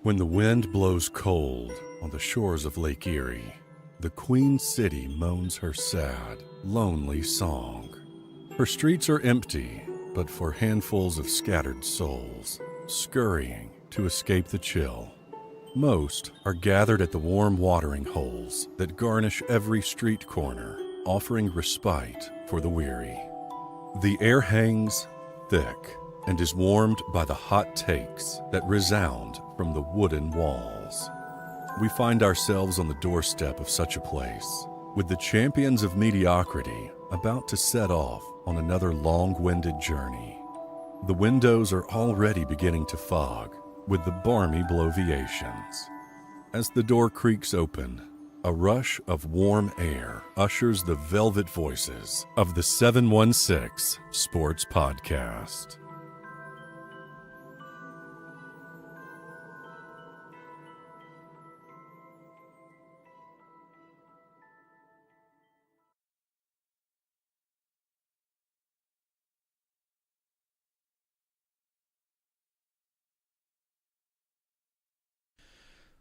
When the wind blows cold on the shores of Lake Erie, the Queen City moans her sad, lonely song. Her streets are empty, but for handfuls of scattered souls, scurrying to escape the chill. Most are gathered at the warm watering holes that garnish every street corner, offering respite for the weary. The air hangs thick and is warmed by the hot takes that resound from the wooden walls. We find ourselves on the doorstep of such a place, with the champions of mediocrity about to set off on another long-winded journey. The windows are already beginning to fog with the balmy bloviations. As the door creaks open, a rush of warm air ushers the velvet voices of the 716 Sports Podcast.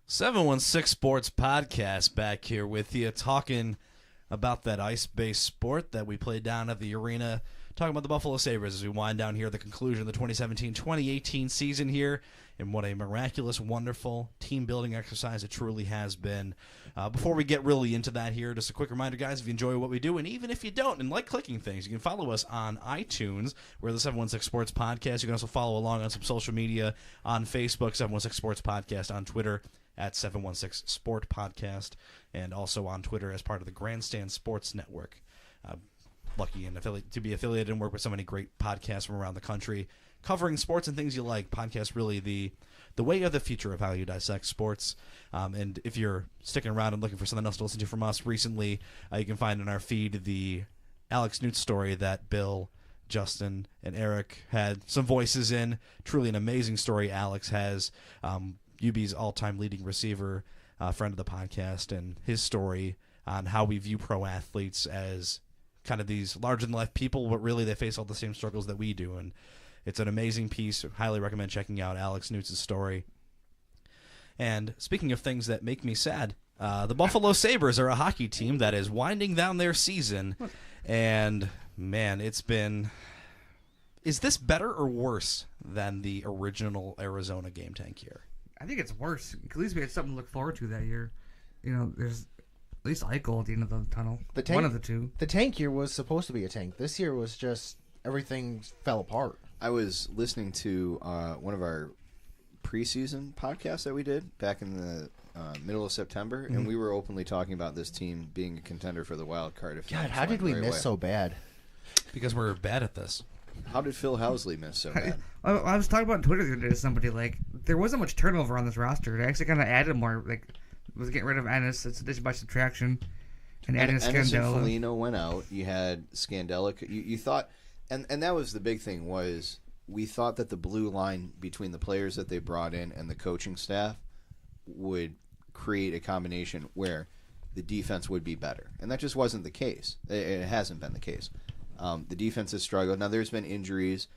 "716 Sports Podcast" back here with you, talking about that ice-based sport that we played down at the arena, talking about the Buffalo Sabres as we wind down here at the conclusion of the 2017-2018 season here, and what a miraculous, wonderful team-building exercise it truly has been. Before we get really into that here, just a quick reminder, guys, if you enjoy what we do, and even if you don't and like clicking things, you can follow us on iTunes. We're the 716 Sports Podcast. You can also follow along on some social media on Facebook, 716 Sports Podcast, on Twitter, at 716 Sport Podcast, and also on Twitter as part of the Grandstand Sports Network. Lucky and to be affiliated and work with so many great podcasts from around the country, covering sports and things you like. Podcasts really the way of the future of how you dissect sports. And if you're sticking around and looking for something else to listen to from us recently, you can find in our feed the Alex Newt story that Bill, Justin, and Eric had some voices in. Truly an amazing story Alex has. UB's all-time leading receiver, friend of the podcast, and his story on how we view pro athletes as kind of these larger-than-life people, but really they face all the same struggles that we do. And it's an amazing piece. Highly recommend checking out Alex Newt's story. And speaking of things that make me sad, the Buffalo Sabres are a hockey team that is winding down their season. And, man, it's been... Is this better or worse than the original Arizona game tank year? I think it's worse. At least we had something to look forward to that year. You know, there's at least Eichel at the end of the tunnel. One of the two. The tank year was supposed to be a tank. This year was just everything fell apart. I was listening to one of our preseason podcasts that we did back in the middle of September, and we were openly talking about this team being a contender for the wild card. God, how did we miss so bad? Because we're bad at this. How did Phil Housley miss so bad? I was talking about on Twitter the other day to somebody, like, there wasn't much turnover on this roster. They actually kind of added more, like, was getting rid of Ennis. It's addition by subtraction. And adding Ennis Scandella. and Foligno went out. You had Scandella. You thought, and that was the big thing, was we thought that the blue line between the players that they brought in and the coaching staff would create a combination where the defense would be better. And that just wasn't the case. It hasn't been the case. The defense has struggled. Now, there's been injuries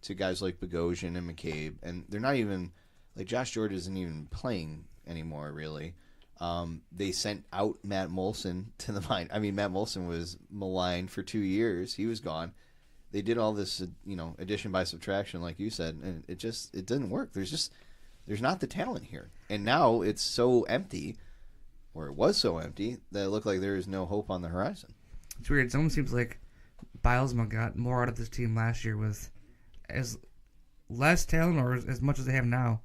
to guys like Bogosian and McCabe, and they're not even, like, Josh George isn't even playing anymore, really. They sent out Matt Molson to the mine. I mean, Matt Molson was maligned for 2 years. He was gone. They did all this, addition by subtraction, like you said, and it didn't work. There's not the talent here. And now it's so empty, or it was so empty, that it looked like there is no hope on the horizon. It's weird. It almost seems like Bilesma got more out of this team last year with as less talent or as much as they have now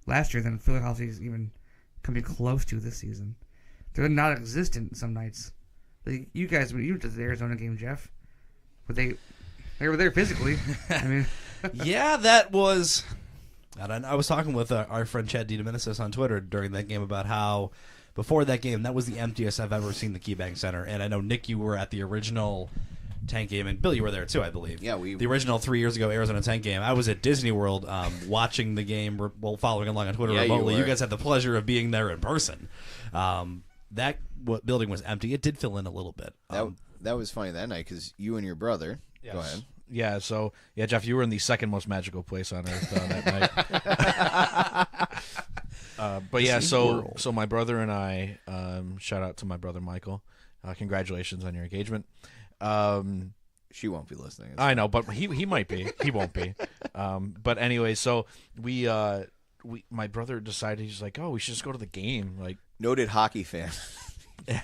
last year than Philadelphia's even coming close to this season. They're not existent some nights. Like, you guys, when you went to the Arizona game, Jeff, they were there physically. I mean, yeah, that was. I was talking with our friend Chad DiDomenicis on Twitter during that game about how before that game that was the emptiest I've ever seen the KeyBank Center. And I know Nick, you were at the original tank game, and Bill, you were there too, I believe. Yeah, the original 3 years ago Arizona tank game. I was at Disney World watching the game, following along on Twitter remotely. You guys had the pleasure of being there in person. That building was empty. It did fill in a little bit. That was funny that night because you and your brother. Yes. Go ahead. Yeah, so, Jeff, you were in the second most magical place on earth that night. But yeah, so world. my brother and I, shout out to my brother Michael. Congratulations on your engagement. She won't be listening. I know, but he might be. He won't be. But anyway, so my brother decided, he's like, oh, we should just go to the game. Like, Noted hockey fan.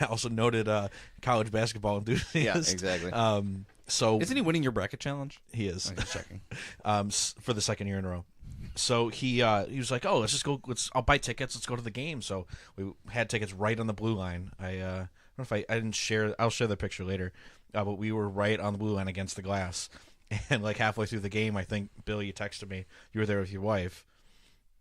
also noted college basketball enthusiast. Yeah, exactly. So Isn't he winning your bracket challenge? he is. I'm just checking. For the second year in a row. So he was like, oh, let's just go. I'll buy tickets. Let's go to the game. So we had tickets right on the blue line. I don't know if I didn't share. I'll share the picture later. But we were right on the blue line against the glass. And like halfway through the game, I think, Bill, you texted me. You were there with your wife.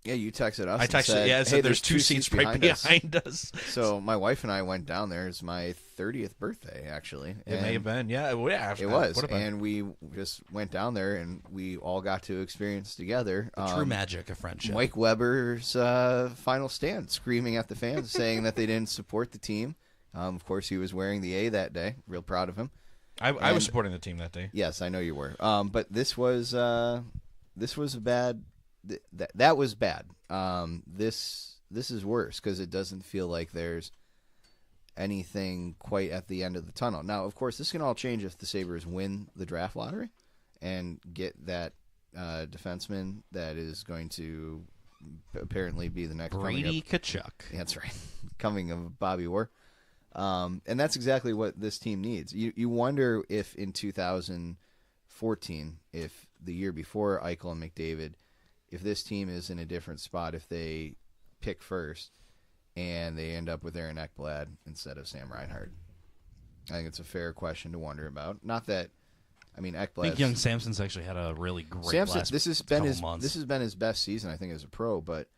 Yeah, you texted us. I and texted. said, Yeah, it said hey, there's two seats right behind us. So my wife and I went down there. It's my 30th birthday, actually. It may have been. Yeah, It was. And we just went down there, and we all got to experience together. The true magic of friendship. Mike Weber's final stand, screaming at the fans, saying that they didn't support the team. Of course, he was wearing the A that day. Real proud of him. I was supporting the team that day. Yes, I know you were. But this was a bad. That was bad. This is worse because it doesn't feel like there's anything quite at the end of the tunnel. Now, of course, this can all change if the Sabres win the draft lottery and get that defenseman that is going to apparently be the next Brady Tkachuk. That's right, coming of Bobby Orr. And that's exactly what this team needs. You wonder if in 2014, if the year before Eichel and McDavid, if this team is in a different spot, if they pick first and they end up with Aaron Ekblad instead of Sam Reinhart. I think it's a fair question to wonder about. Not that, I mean, Ekblad. I think young Samson's actually had a really great last this has been his best season, I think, as a pro. But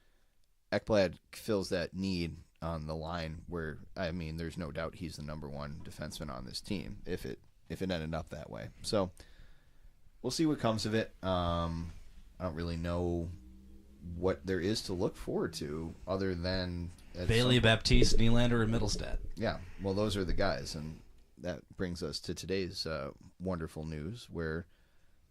Ekblad fills that need on the line where, I mean, there's no doubt he's the number one defenseman on this team if it ended up that way. So we'll see what comes of it. I don't really know what there is to look forward to other than Bailey, Baptiste, Nylander, and Mittelstadt. Yeah, well, those are the guys, and that brings us to today's wonderful news where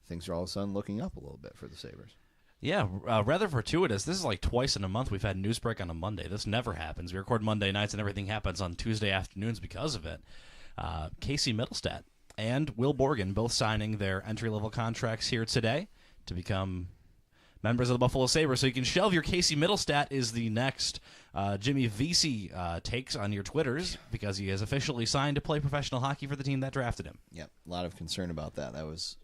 things are all of a sudden looking up a little bit for the Sabres. Yeah, rather fortuitous. This is like twice in a month we've had news break on a Monday. This never happens. We record Monday nights and everything happens on Tuesday afternoons because of it. Casey Mittelstadt and Will Borgen both signing their entry-level contracts here today to become members of the Buffalo Sabres. So you can shelve your Casey Mittelstadt is the next Jimmy Vesey takes on your Twitters because he has officially signed to play professional hockey for the team that drafted him. Yep, a lot of concern about that. That was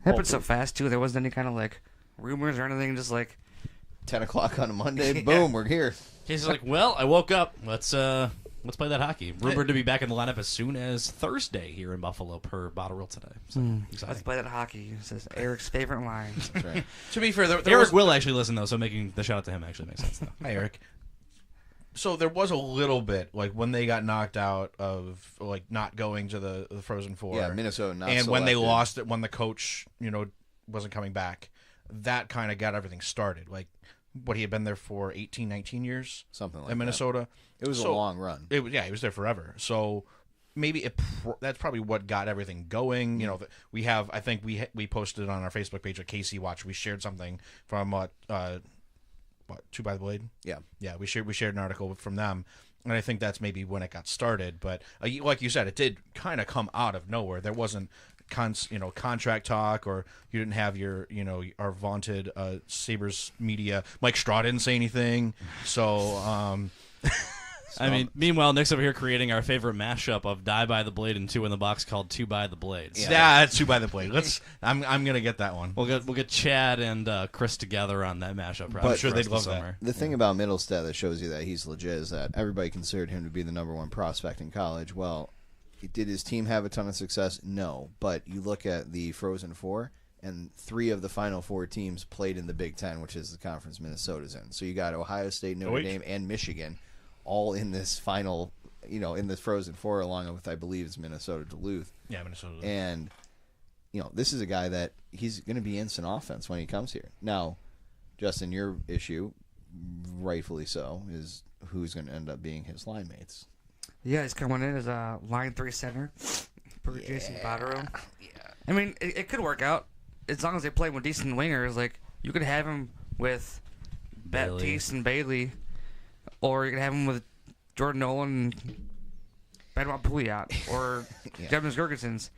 happened so fast too. There wasn't any kind of like rumors or anything. Just like 10 o'clock on a Monday. Boom, we're here. Casey's like, well, I woke up. Let's play that hocky. Rumored to be back in the lineup as soon as Thursday here in Buffalo per Bottle Reel today. So, let's play that hockey. This is Eric's favorite line. That's right. To be fair, there Eric was, will actually listen though, so making the shout out to him actually makes sense though. Hi, Eric. So there was a little bit like when they got knocked out of like not going to the Frozen Four. Yeah, Minnesota not and when they selected. lost it, when the coach wasn't coming back, that kind of got everything started. Like what he had been there for 18, 19 years, Something like in Minnesota. It was a long run. He was there forever. So maybe that's probably what got everything going. We have, I think we posted on our Facebook page at Casey Watch. We shared something from Two by the Blade. Yeah. We shared an article from them, and I think that's maybe when it got started. But like you said, it did kind of come out of nowhere. There wasn't contract talk, or you didn't have our vaunted Sabres media. Mike Straw didn't say anything. So I mean, meanwhile, Nick's over here creating our favorite mashup of Die by the Blade and Two in the Box called Two by the Blades. yeah, it's Two by the Blade. I'm gonna get that one. We'll get Chad and Chris together on that mashup. But I'm sure the they'd rest of love summer. The thing about Mittelstadt that shows you that he's legit is that everybody considered him to be the number one prospect in college. Well, did his team have a ton of success? No. But you look at the Frozen Four, and 3 of the Final 4 teams played in the Big Ten, which is the conference Minnesota's in. So you got Ohio State, Notre Dame, and Michigan all in this final, in this Frozen Four, along with, I believe, it's Minnesota Duluth. Yeah, Minnesota. And, this is a guy that he's going to be instant offense when he comes here. Now, Justin, your issue, rightfully so, is who's going to end up being his line mates. Yeah, he's coming in as a line 3 center for Jason Botterill. Yeah. I mean, it could work out as long as they play with decent wingers. Like, you could have him with Baptiste and Bailey or you can have him with Jordan Nolan and Benoit Pouliot or Devin Gergensons.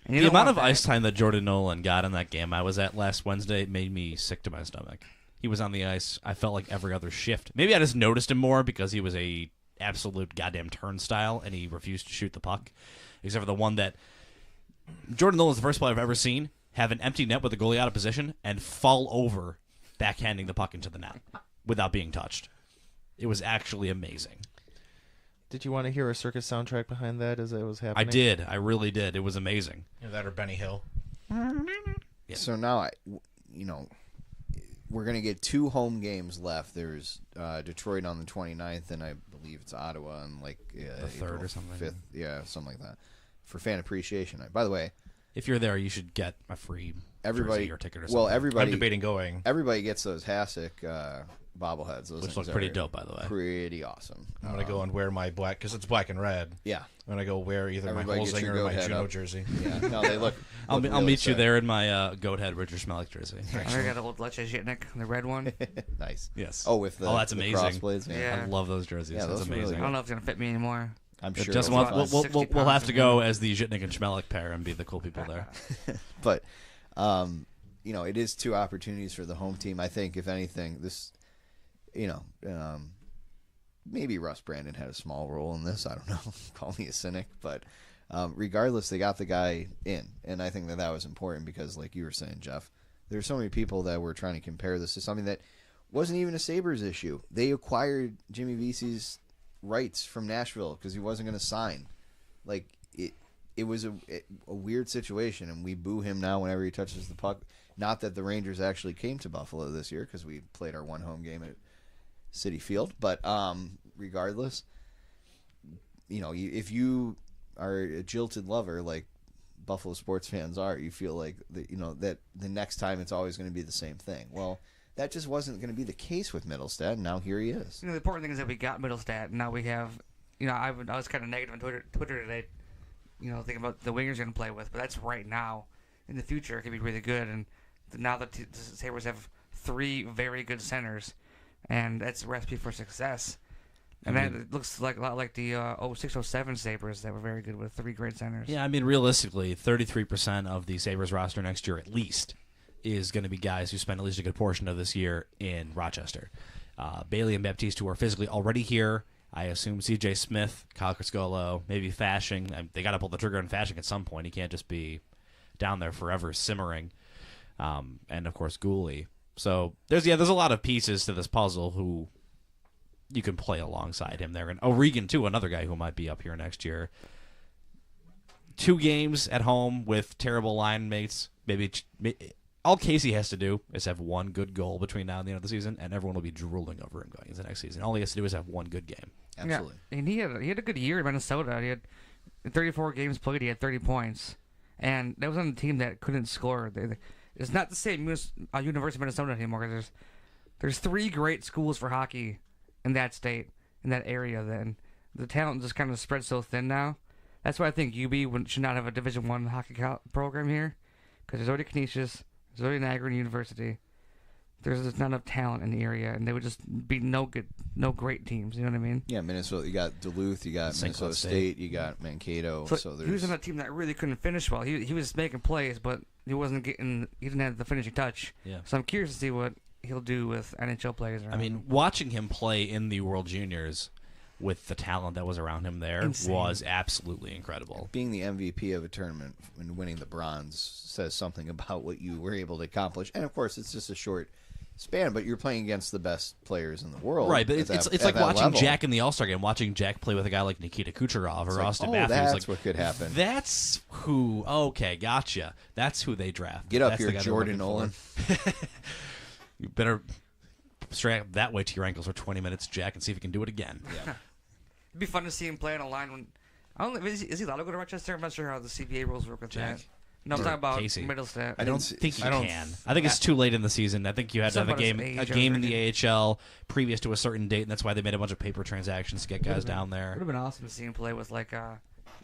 And The amount of ice time that Jordan Nolan got in that game I was at last Wednesday made me sick to my stomach. He was on the ice, I felt like every other shift. Maybe I just noticed him more because he was a absolute goddamn turnstile and he refused to shoot the puck. Except for the one that Jordan Nolan's the first player I've ever seen have an empty net with the goalie out of position and fall over backhanding the puck into the net without being touched. It was actually amazing. Did you want to hear a circus soundtrack behind that as it was happening? I did. I really did. It was amazing. That or Benny Hill. Yeah. So now, we're going to get 2 home games left. There's Detroit on the 29th, and I believe it's Ottawa on the 3rd April or something. 5th. Yeah, something like that. For fan appreciation night. By the way, If you're there, you should get a free everybody jersey or ticket or something. well, everybody I'm debating going. Everybody gets those Hasek bobbleheads. Those Which things look pretty are dope, by the way. Pretty awesome. I'm going to go and wear my black, because it's black and red. Yeah. I'm going to go wear either my Everybody gets your Holzinger or my goat head Juno up. jersey. Yeah. No, they look. I'll look meet really you sick. there in my goat head Richard Schmelik jersey. I got the old Leche Zhitnik, the red one. Nice. Yes. Oh, with the that's the amazing. crossblades. Yeah. I love those jerseys. Yeah, That's those are really amazing. I don't know if it's going to fit me anymore. I'm sure. Just it'll want, be we'll, fun. we'll, 60 we'll have pounds to of go him. as the Zhitnik and Schmelik pair and be the cool people there. But it is 2 opportunities for the home team. I think, if anything, this, maybe Russ Brandon had a small role in this. I don't know. Call me a cynic, but regardless, they got the guy in, and I think that was important because, like you were saying, Jeff, there's so many people that were trying to compare this to something that wasn't even a Sabres issue. They acquired Jimmy Vesey's rights from Nashville because he wasn't going to sign. Like it was a weird situation, and we boo him now whenever he touches the puck. Not that the Rangers actually came to Buffalo this year because we played our 1 home game at Citi Field, but regardless, if you are a jilted lover like Buffalo sports fans are, you feel like that the next time it's always going to be the same thing. Well, that just wasn't going to be the case with Mittelstadt, and now here he is. The important thing is that we got Mittelstadt, and now we have, I was kind of negative on Twitter today, thinking about the wingers going to play with, but that's right now. In the future, it could be really good, and now the Sabres have 3 very good centers, and that's a recipe for success. And it looks like a lot like the 06-07 Sabres that were very good with 3 great centers. Yeah, I mean, realistically, 33% of the Sabres roster next year at least is going to be guys who spend at least a good portion of this year in Rochester. Bailey and Baptiste, who are physically already here. I assume C.J. Smith, Kyle Criscolo, maybe Fashing. They got to pull the trigger on Fashing at some point. He can't just be down there forever simmering. And, of course, Gooley. So there's a lot of pieces to this puzzle who you can play alongside him there. And O'Regan, too, another guy who might be up here next year. 2 games at home with terrible line mates. Maybe all Casey has to do is have 1 good goal between now and the end of the season, and everyone will be drooling over him going into the next season. All he has to do is have 1 good game. Absolutely. Yeah, and he had a good year in Minnesota. He had 34 games played. He had 30 points, and that was on a team that couldn't score. It's not the same University of Minnesota anymore. There's 3 great schools for hockey in that state, in that area. Then the talent just kind of spread so thin now. That's why I think UB should not have a Division I hockey program here, because there's already Canisius, there's already Niagara University. There's just not enough talent in the area, and they would just be no great teams. You know what I mean? Yeah, Minnesota. You got Duluth. You got St. Minnesota Cloud State. You got Mankato. So he was on a team that really couldn't finish well. He was making plays, but he wasn't getting. He didn't have the finishing touch. Yeah. So I'm curious to see what he'll do with NHL players. I mean, watching him play in the World Juniors with the talent that was around him there was absolutely incredible. Being the MVP of a tournament and winning the bronze says something about what you were able to accomplish. And of course, it's just a short span, but you're playing against the best players in the world. Right, but it's like that watching level. Jack in the All-Star game, watching Jack play with a guy like Nikita Kucherov or It's like, Austin oh, Matthews. that's Like, what could happen. That's who. Okay, gotcha. That's who they draft. Get up That's here, the guy they're Jordan looking for. You better strap that way to your ankles for 20 minutes, Jack, and see if you can do it again. Yeah. it'd be fun to see him play on a line. When I don't know, is he allowed to go to Rochester? I'm not sure how the CBA rules work with Jack. that. No, I'm Or talking about Casey. Mittelstadt. I don't didn't think see- you can. I think it's too late in the season. I think you had to have a Something game about his age, in I the AHL previous to a certain date, and that's why they made a bunch of paper transactions to get guys down Would there. have been awesome to see him play with like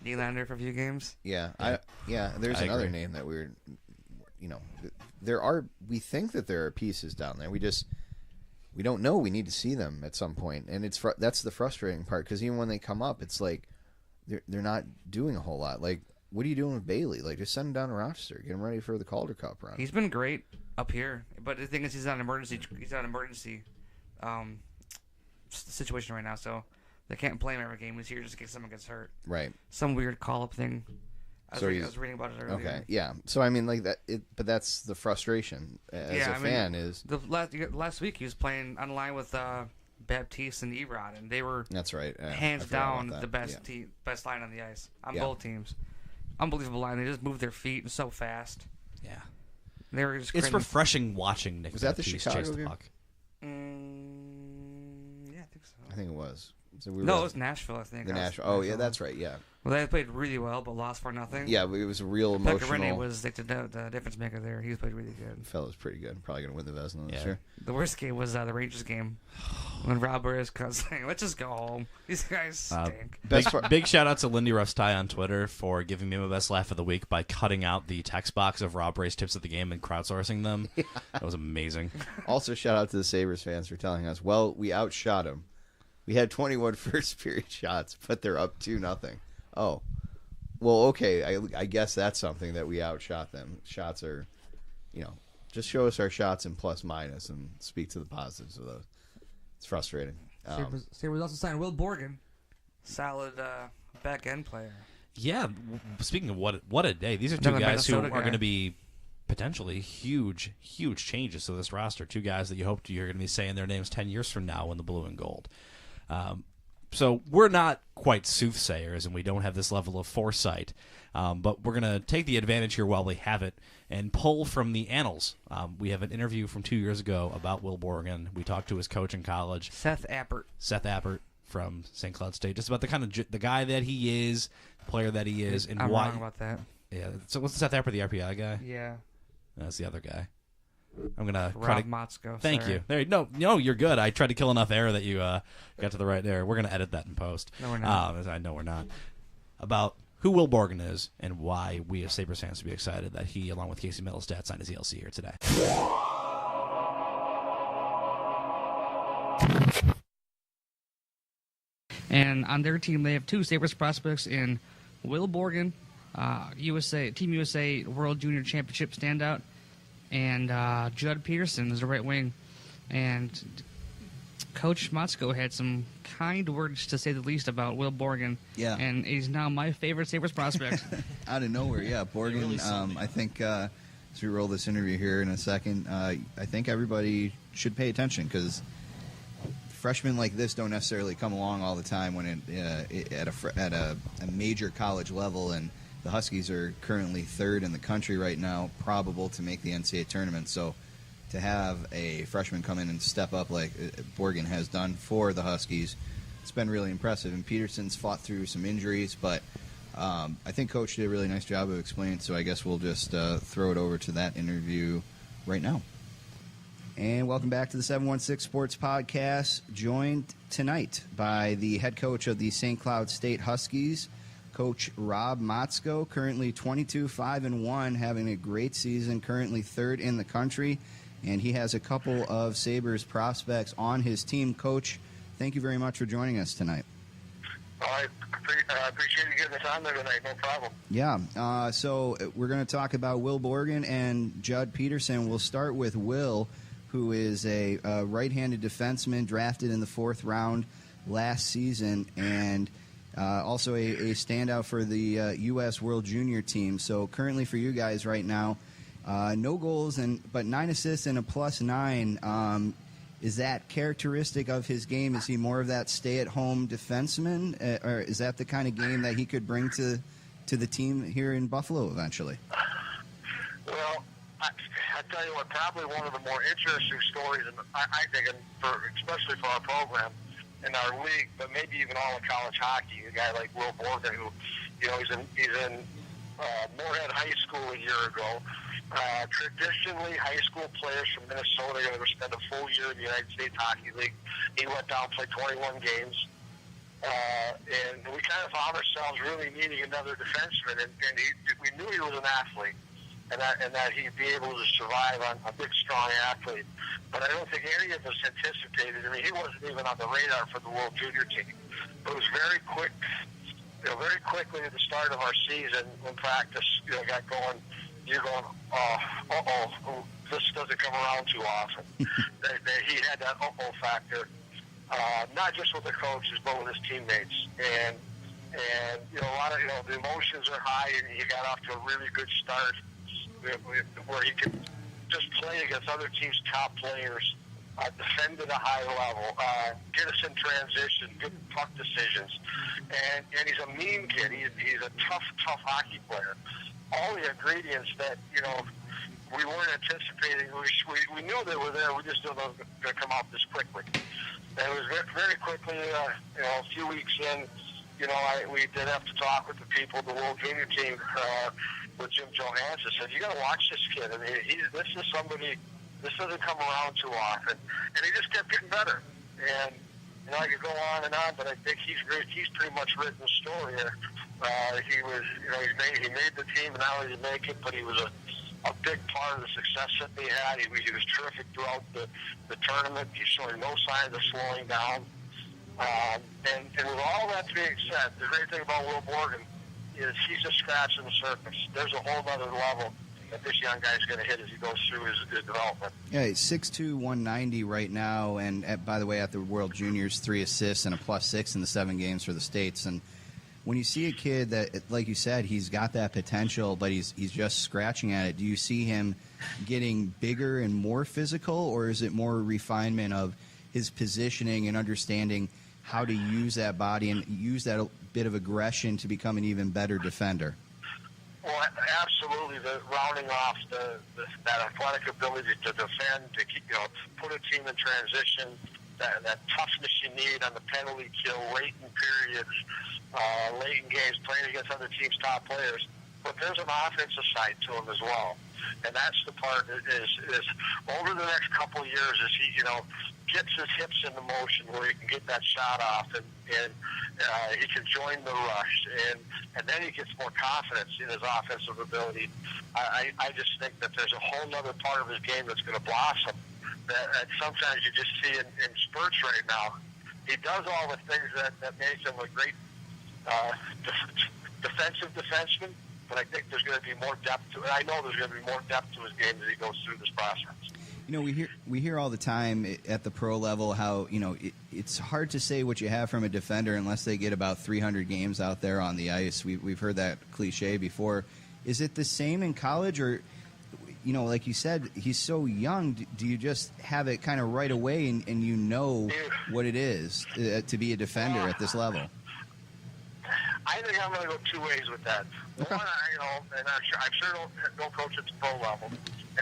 Nylander for a few games. Yeah, there's I another agree. name that we think that there are pieces down there. We we don't know. We need to see them at some point, and that's the frustrating part, because even when they come up, it's like they're not doing a whole lot. Like, what are you doing with Bailey? Like, just send him down to Rochester, get him ready for the Calder Cup run. He's been great up here, but the thing is, he's on an emergency situation right now, so they can't play him every game. He's here just in case someone gets hurt. Right. Some weird call-up thing. I was reading about it earlier. Okay, yeah. So I mean, like that. But that's the frustration as a fan is. The last week he was playing on line with Baptiste and Erod, and they were that's right. Hands down the best best line on the ice on both teams. Unbelievable line. They just moved their feet so fast. Yeah. They were just it's refreshing watching Nick Was that the Baptiste Chicago chase the game? puck. Yeah, I think so. I think it was. So it was Nashville, I think. The Nashville. Oh, yeah, that's right. Yeah. Well, they played really well, but lost 4-0. Yeah, but it was a real emotional. Pekka was like the difference maker there. He played really good. Fella's pretty good. Probably gonna win the Vezina this year. The worst game was the Rangers game when Rob Burris was like, "Let's just go home. These guys stink." Big shout out to Lindy Ruff's Tie on Twitter for giving me my best laugh of the week by cutting out the text box of Rob Burris tips of the game and crowdsourcing them. Yeah. That was amazing. Also, shout out to the Sabres fans for telling us, "Well, we outshot them. We had 21 first period shots, but they're up 2-0. Oh, well, okay. I guess that's something that we outshot them. Shots are, just show us our shots in plus minus and speak to the positives of those. It's frustrating. Sabres also signed Will Borgen, solid back end player. Yeah. Speaking of what a day, these are two guys who are going to be potentially huge changes to this roster. Two guys that you hope you're going to be saying their names 10 years from now in the blue and gold. So we're not quite soothsayers, and we don't have this level of foresight. But we're going to take the advantage here while we have it and pull from the annals. We have an interview from 2 years ago about Will Borgen. We talked to his coach in college, Seth Appert from St. Cloud State, just about the kind of the guy that he is, player that he is, and I'm why. wrong about that. Yeah. So what's Seth Appert, the RPI guy? Yeah. That's the other guy. I'm gonna Rob Motzko. Thank sorry. you. There, no, you're good. I tried to kill enough air that you got to the right there. We're gonna edit that in post. No, we're not. I know we're not. About who Will Borgen is and why we as Sabres fans should be excited that he, along with Casey Mittelstadt, signed his ELC here today. And on their team, they have two Sabres prospects in Will Borgen, Team USA World Junior Championship standout, and Judd Peterson is the right wing. And Coach Motzko had some kind words, to say the least, about Will Borgen. Yeah. And he's now my favorite Sabres prospect. Out of nowhere, yeah. Borgen, I think as we roll this interview here in a second, I think everybody should pay attention because freshmen like this don't necessarily come along all the time when at a major college level, and the Huskies are currently third in the country right now, probable to make the NCAA tournament. So to have a freshman come in and step up like Borgen has done for the Huskies, it's been really impressive. And Peterson's fought through some injuries, but I think Coach did a really nice job of explaining, so I guess we'll just throw it over to that interview right now. And welcome back to the 716 Sports Podcast, joined tonight by the head coach of the St. Cloud State Huskies, Coach Rob Motzko, currently 22-5-1, having a great season, currently third in the country, and he has a couple of Sabres prospects on his team. Coach, thank you very much for joining us tonight. I appreciate you getting us on there tonight, no problem. Yeah, so we're going to talk about Will Borgen and Judd Peterson. We'll start with Will, who is a right-handed defenseman drafted in the 4th round last season, and also a standout for the U.S. World Junior team. So currently for you guys right now, no goals but 9 assists and a +9. Is that characteristic of his game? Is he more of that stay-at-home defenseman, or is that the kind of game that he could bring to the team here in Buffalo eventually? Well, I tell you what, probably one of the more interesting stories, and I think, especially for our program in our league, but maybe even all of college hockey, a guy like Will Borgen, who, he's in Moorhead High School a year ago. Traditionally, high school players from Minnesota are going to spend a full year in the United States Hockey League. He went down and played 21 games. And we kind of found ourselves really needing another defenseman. And we knew he was an athlete. and that he'd be able to survive on a big, strong athlete. But I don't think any of us anticipated. I mean, he wasn't even on the radar for the World Junior team. But it was very quick. Very quickly at the start of our season, when practice got going, you're going, this doesn't come around too often. He had that factor, not just with the coaches, but with his teammates. And a lot of the emotions are high, and he got off to a really good start where he could just play against other teams' top players, defend at a high level, get us in transition, good puck decisions. And he's a mean kid. He's a tough hockey player. All the ingredients that, we weren't anticipating. We knew they were there. We just didn't know they were going to come out this quickly. And it was very, very quickly, a few weeks in, we did have to talk with the people, the World Junior team, with Jim Johansson. Said, you got to watch this kid. I mean, this is somebody. This doesn't come around too often, and he just kept getting better. And I could go on and on, but I think he's pretty much written the story here. He was, he made the team, and not only did he make it, but he was a big part of the success that they had. He was terrific throughout the tournament. He's showing no signs of slowing down. And with all that being said, the great thing about Will Borgen is he's just scratching the surface. There's a whole other level that this young guy's going to hit as he goes through his development. Yeah, he's 6'2", 190 right now, and by the way, at the World Juniors, 3 assists and a +6 in the 7 games for the States. And when you see a kid that, like you said, he's got that potential, but he's just scratching at it, do you see him getting bigger and more physical, or is it more refinement of his positioning and understanding how to use that body and use that bit of aggression to become an even better defender? Well, absolutely. The rounding off that athletic ability to defend, to keep, put a team in transition, that toughness you need on the penalty kill, late in periods, late in games, playing against other teams' top players. But there's an offensive side to him as well, and that's the part that is over the next couple of years as he gets his hips into motion where he can get that shot off and he can join the rush and then he gets more confidence in his offensive ability. I just think that there's a whole other part of his game that's going to blossom that sometimes you just see in spurts right now. He does all the things that makes him a great defensive defenseman, but I think there's going to be more depth to it. I know there's going to be more depth to his game as he goes through this process. We hear all the time at the pro level how it's hard to say what you have from a defender unless they get about 300 games out there on the ice. We've heard that cliche before. Is it the same in college, or like you said, he's so young? Do you just have it kind of right away and you know what it is to be a defender at this level? I think I'm going to go two ways with that. Okay. One, and I sure don't coach at the pro level.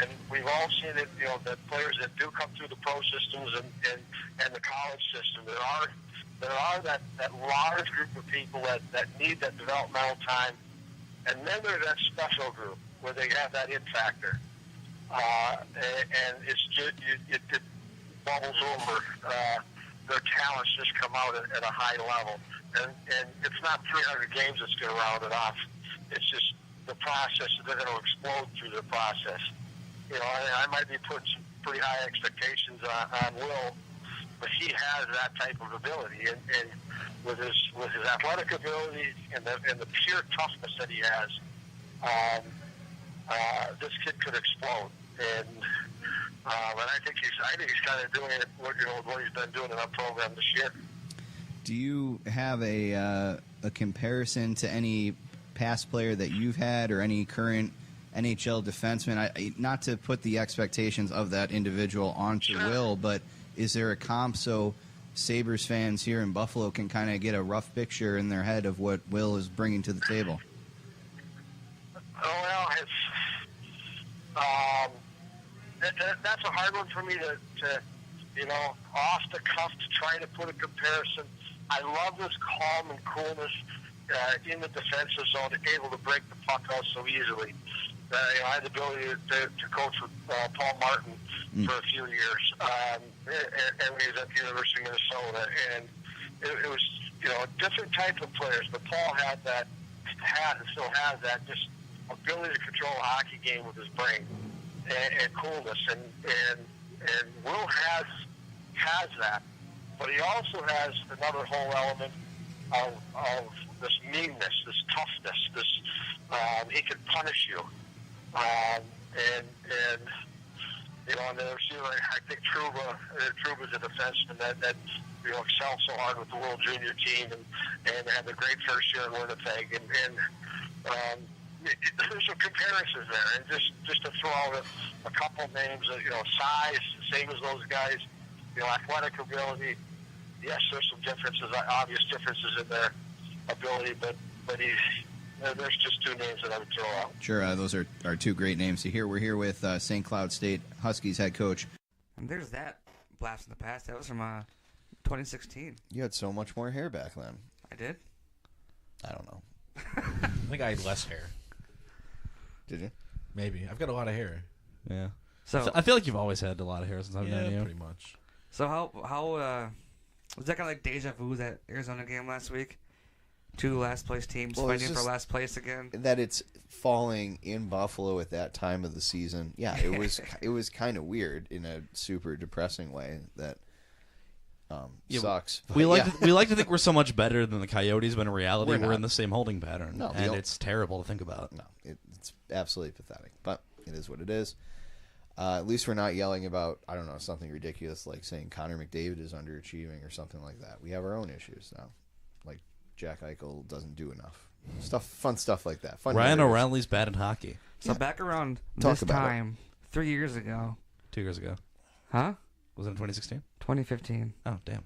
And we've all seen it, that players that do come through the pro systems and the college system, there are that large group of people that need that developmental time. And then there's that special group where they have that it factor. And it's just, it bubbles over. Their talents just come out at a high level. And it's not 300 games that's going to round it off. It's just the process. They're going to explode through the process. I might be putting some pretty high expectations on Will, but he has that type of ability, and with his athletic ability and the pure toughness that he has, this kid could explode. And I think he's kind of doing it what he's been doing in our program this year. Do you have a comparison to any past player that you've had or any current NHL defenseman? Not to put the expectations of that individual onto Will, but is there a comp so Sabres fans here in Buffalo can kind of get a rough picture in their head of what Will is bringing to the table? Well, that's a hard one for me to off the cuff to try to put a comparison. I love this calm and coolness in the defensive zone, able to break the puck out so easily. I had the ability to coach with Paul Martin for a few years, and he was at the University of Minnesota, and it was a different type of players. But Paul had that, and still has that, just ability to control a hockey game with his brain and coolness, and Will has that, but he also has another whole element of this meanness, this toughness, this he can punish you, and you know, and the receiver, I think Truba's a defenseman that you know excelled so hard with the World Junior team and had a great first year in Winnipeg, and there's some comparisons there, and just to throw out a couple names, you know, size, same as those guys, you know, athletic ability. Yes, there's some differences, obvious differences in their ability, but there's just two names that I would throw out. Sure, those are two great names. So here we're here with St. Cloud State Huskies head coach. And there's that blast in the past. That was from 2016. You had so much more hair back then. I did? I don't know. I think I had less hair. Did you? Maybe. I've got a lot of hair. Yeah. So I feel like you've always had a lot of hair since I've known you. Pretty much. So how was that kind of like deja vu, that Arizona game last week? Two last place teams fighting for last place again. That it's falling in Buffalo at that time of the season. Yeah, it was kind of weird in a super depressing way that sucks. We like to think we're so much better than the Coyotes, but in reality We're we're not. in the same holding pattern. No, and it's terrible to think about. No, it's absolutely pathetic, but it is what it is. At least we're not yelling about, I don't know, something ridiculous like saying Connor McDavid is underachieving or something like that. We have our own issues now. Like Jack Eichel doesn't do enough. Fun stuff like that. Fun Ryan narratives. O'Reilly's bad in hockey. So back around Talk this about time, 3 years ago. 2 years ago. Huh? Was it in 2016? 2015. Oh, damn.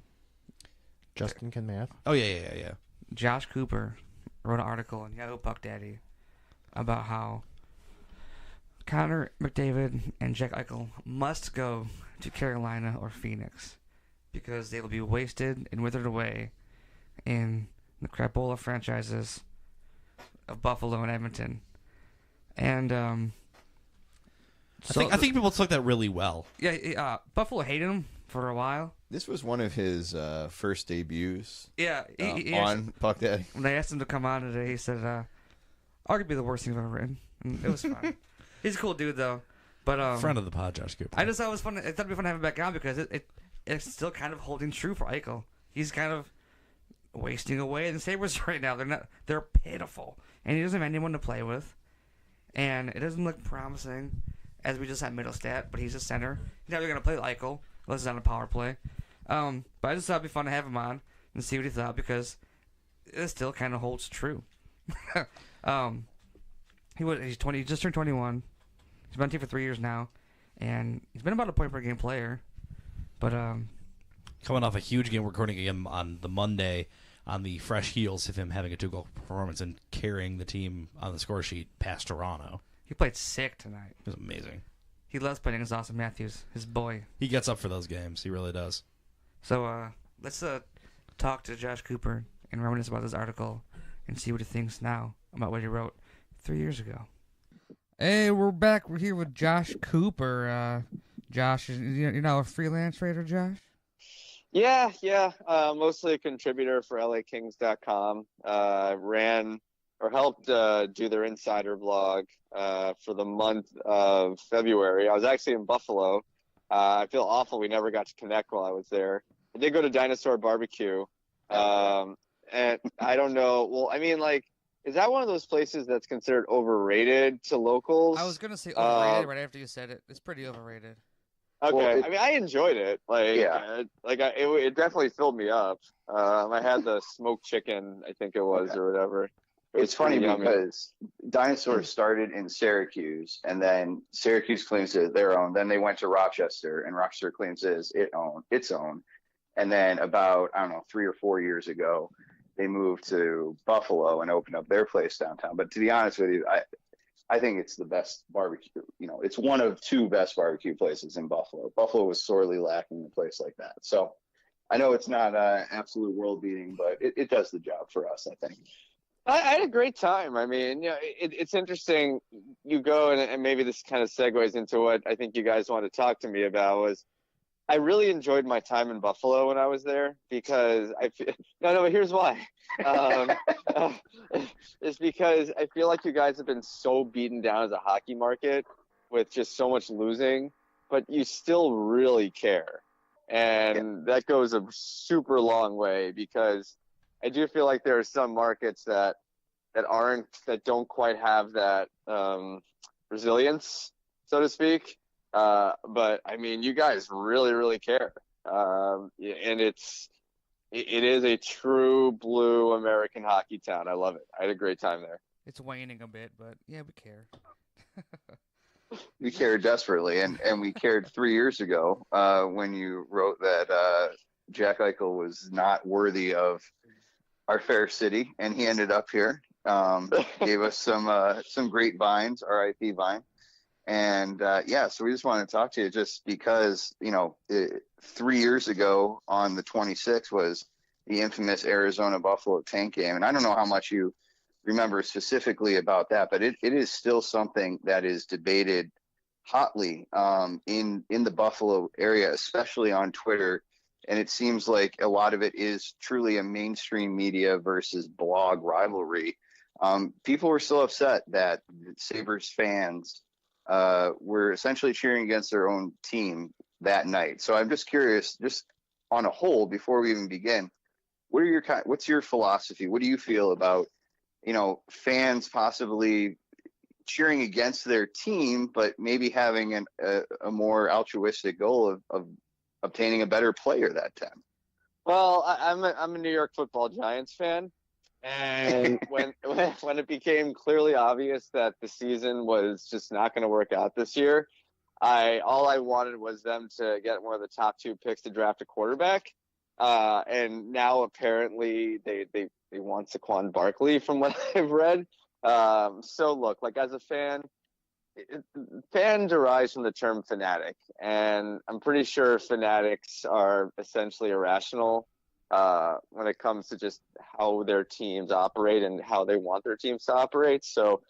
Justin can math. Oh, yeah. Josh Cooper wrote an article in Yahoo PuckDaddy about how Connor McDavid and Jack Eichel must go to Carolina or Phoenix because they will be wasted and withered away in the crapola franchises of Buffalo and Edmonton. And I think people took that really well. Yeah, Buffalo hated him for a while. This was one of his first debuts Yeah, on PuckDaddy. when they asked him to come on today, he said, "Arguably the worst thing I've ever written." And it was fun. He's a cool dude, though. But Friend of the pod, Josh Cooper. I just thought it was fun. I thought it'd be fun to have him back on because it's still kind of holding true for Eichel. He's kind of wasting away. The Sabres right now, they're pitiful, and he doesn't have anyone to play with, and it doesn't look promising. As we just had Mittelstadt, but he's a center. He's never gonna play Eichel unless it's on a power play. But I just thought it'd be fun to have him on and see what he thought because it still kind of holds true. He's 20. He just turned 21. He's been on the team for 3 years now, and he's been about a point per game player. But coming off a huge game, recording again on the Monday on the fresh heels of him having a 2-goal performance and carrying the team on the score sheet past Toronto. he played sick tonight. It was amazing. He loves playing against Austin Matthews, his boy. He gets up for those games. He really does. So let's talk to Josh Cooper and reminisce about this article and see what he thinks now about what he wrote 3 years ago. Hey, we're back. We're here with Josh Cooper. Josh, you're now a freelance writer, Josh? Yeah. Mostly a contributor for LAKings.com. Ran or helped do their insider blog for the month of February. I was actually in Buffalo. I feel awful we never got to connect while I was there. I did go to Dinosaur Barbecue. And I don't know. Well, I mean, like, is that one of those places that's considered overrated to locals? I was going to say overrated right after you said it. It's pretty overrated. Okay. Well, I mean, I enjoyed it. Like, Yeah. It definitely filled me up. I had the smoked chicken, I think it was, or whatever. It was It's funny pretty yummy. because Dinosaur started in Syracuse, and then Syracuse claims it their own. Then they went to Rochester, and Rochester claims its own. And then about, I don't know, 3 or 4 years ago, they moved to Buffalo and opened up their place downtown. But to be honest with you, I think it's the best barbecue. You know, it's one of 2 best barbecue places in Buffalo. Buffalo was sorely lacking a place like that. So I know it's not absolute world beating, but it does the job for us, I think. I had a great time. I mean, it's interesting. You go, and maybe this kind of segues into what I think you guys want to talk to me about, was I really enjoyed my time in Buffalo when I was there because but here's why. Um, it's because I feel like you guys have been so beaten down as a hockey market with just so much losing, but you still really care. And that goes a super long way because I do feel like there are some markets that don't quite have that resilience, so to speak. But I mean, you guys really, really care. And it is a true blue American hockey town. I love it. I had a great time there. It's waning a bit, but yeah, we care. We cared desperately, and we cared 3 years ago when you wrote that Jack Eichel was not worthy of our fair city, and he ended up here. Gave us some great vines, R.I.P. Vine. And so we just want to talk to you just because, 3 years ago on the 26th was the infamous Arizona-Buffalo tank game. And I don't know how much you remember specifically about that, but it is still something that is debated hotly in the Buffalo area, especially on Twitter. And it seems like a lot of it is truly a mainstream media versus blog rivalry. People were still upset that Sabres fans were essentially cheering against their own team that night. So I'm just curious, just on a whole, before we even begin, what's your philosophy? What do you feel about, fans possibly cheering against their team, but maybe having a more altruistic goal of obtaining a better player that time? Well, I'm a New York Football Giants fan. And when it became clearly obvious that the season was just not going to work out this year, all I wanted was them to get one of the top 2 picks to draft a quarterback. And now apparently they want Saquon Barkley from what I've read. So look, like as a fan derives from the term fanatic, and I'm pretty sure fanatics are essentially irrational when it comes to just how their teams operate and how they want their teams to operate. So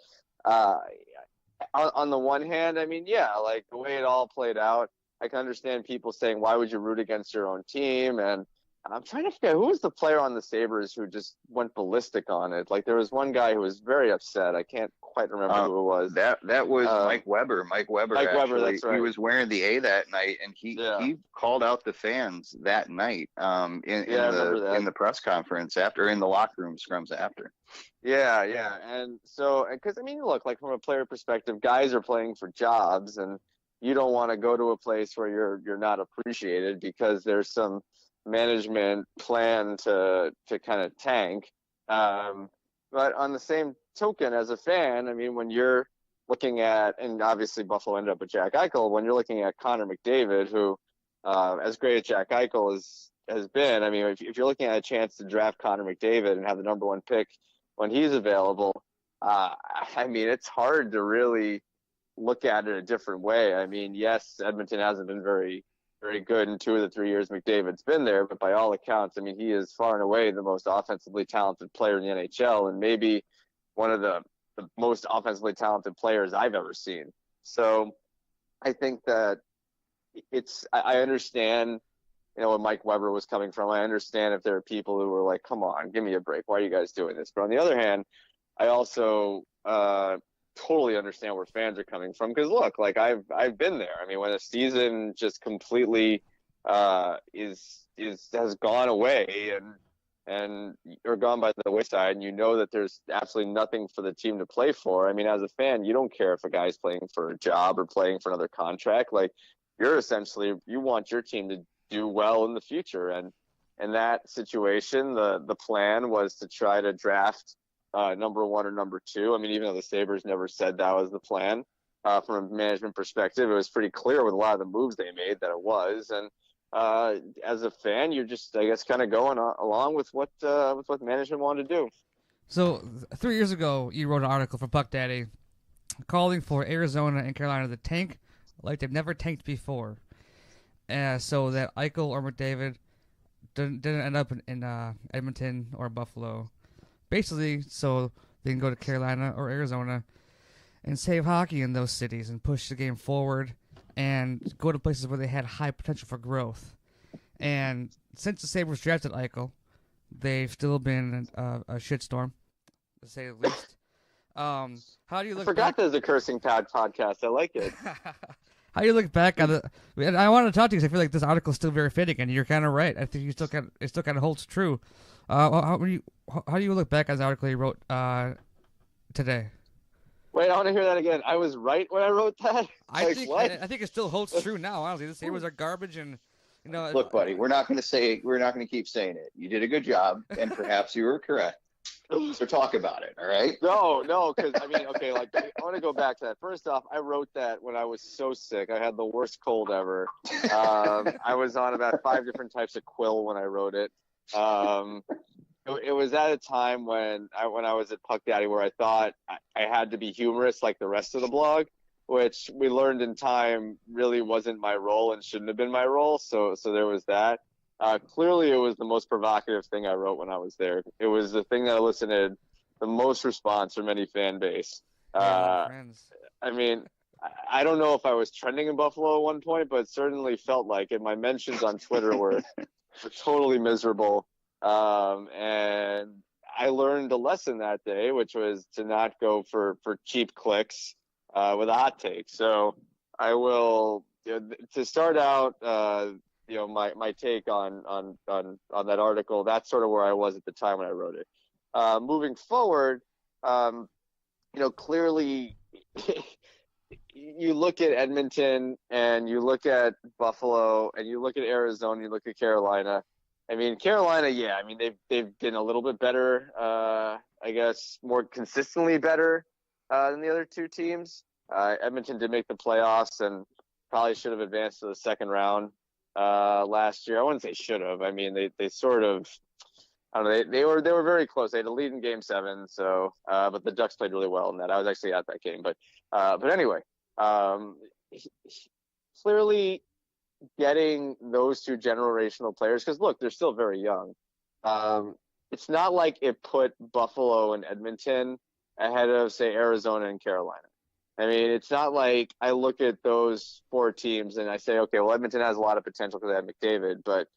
on the one hand, I mean, yeah, like the way it all played out, I can understand people saying, why would you root against your own team? And I'm trying to forget who was the player on the Sabres who just went ballistic on it. Like there was one guy who was very upset. I can't quite remember who it was. That was Mike Weber. Mike Weber, that's right. He was wearing the A that night, and he called out the fans that night in the press conference after, in the locker room scrums after. Yeah. And so, because I mean, look, like from a player perspective, guys are playing for jobs, and you don't want to go to a place where you're not appreciated because there's some management plan to kind of tank. But on the same token, as a fan, I mean, when you're looking at, and obviously Buffalo ended up with Jack Eichel, when you're looking at Connor McDavid, who, as great as Jack Eichel has been, I mean, if you're looking at a chance to draft Connor McDavid and have the number 1 pick when he's available, I mean, it's hard to really look at it a different way. I mean, yes, Edmonton hasn't been very, very good in 2 of the 3 years McDavid's been there, but by all accounts, I mean, he is far and away the most offensively talented player in the NHL, and maybe one of the most offensively talented players I've ever seen. So I think that I understand, where Mike Weber was coming from. I understand if there are people who were like, come on, give me a break. Why are you guys doing this? But on the other hand, I also totally understand where fans are coming from, because look, like I've been there. I mean, when a season just completely has gone away and or gone by the wayside, and that there's absolutely nothing for the team to play for. I mean, as a fan, you don't care if a guy's playing for a job or playing for another contract. Like you want your team to do well in the future, and in that situation, the plan was to try to draft number 1 or number 2. I mean, even though the Sabres never said that was the plan, from a management perspective, it was pretty clear with a lot of the moves they made that it was. And as a fan, you're just, I guess, kind of going along with what management wanted to do. So 3 years ago, you wrote an article for PuckDaddy calling for Arizona and Carolina to tank like they've never tanked before, so that Eichel or McDavid didn't end up in Edmonton or Buffalo. Basically, so they can go to Carolina or Arizona and save hockey in those cities and push the game forward and go to places where they had high potential for growth. And since the Sabres drafted Eichel, they've still been a shitstorm, to say the least. How do you look I forgot back? there's a cursing pad podcast. I like it. How do you look back on the? And I want to talk to you because I feel like this article is still very fitting, and you're kind of right. I think it still kind of holds true. How do you look back on the article you wrote today? Wait, I want to hear that again. I was right when I wrote that. I think it still holds true now. Honestly, the Sabres are garbage, and Look, buddy, we're not going to keep saying it. You did a good job, and perhaps you were correct. So talk about it, all right? No, because I want to go back to that. First off, I wrote that when I was so sick. I had the worst cold ever. I was on about 5 different types of quill when I wrote it. It was at a time when I was at PuckDaddy where I thought I had to be humorous like the rest of the blog, which we learned in time really wasn't my role and shouldn't have been my role. So there was that. Clearly, it was the most provocative thing I wrote when I was there. It was the thing that elicited the most response from any fan base. I mean, I don't know if I was trending in Buffalo at one point, but it certainly felt like it. My mentions on Twitter were totally miserable. And I learned a lesson that day, which was to not go for cheap clicks with a hot take. So I will, to start out, my take on that article, that's sort of where I was at the time when I wrote it. Moving forward, clearly you look at Edmonton and you look at Buffalo and you look at Arizona, you look at Carolina. I mean, Carolina, they've been a little bit better, I guess, more consistently better than the other two teams. Edmonton did make the playoffs and probably should have advanced to the second round last year. I wouldn't say should have. I mean, they sort of, I don't know, they were very close. They had a lead in Game 7, so but the Ducks played really well in that. I was actually at that game, but anyway, clearly getting those two generational players, because look, they're still very young. It's not like it put Buffalo and Edmonton ahead of, say, Arizona and Carolina. I mean, it's not like I look at those 4 teams and I say, okay, well, Edmonton has a lot of potential because they have McDavid, but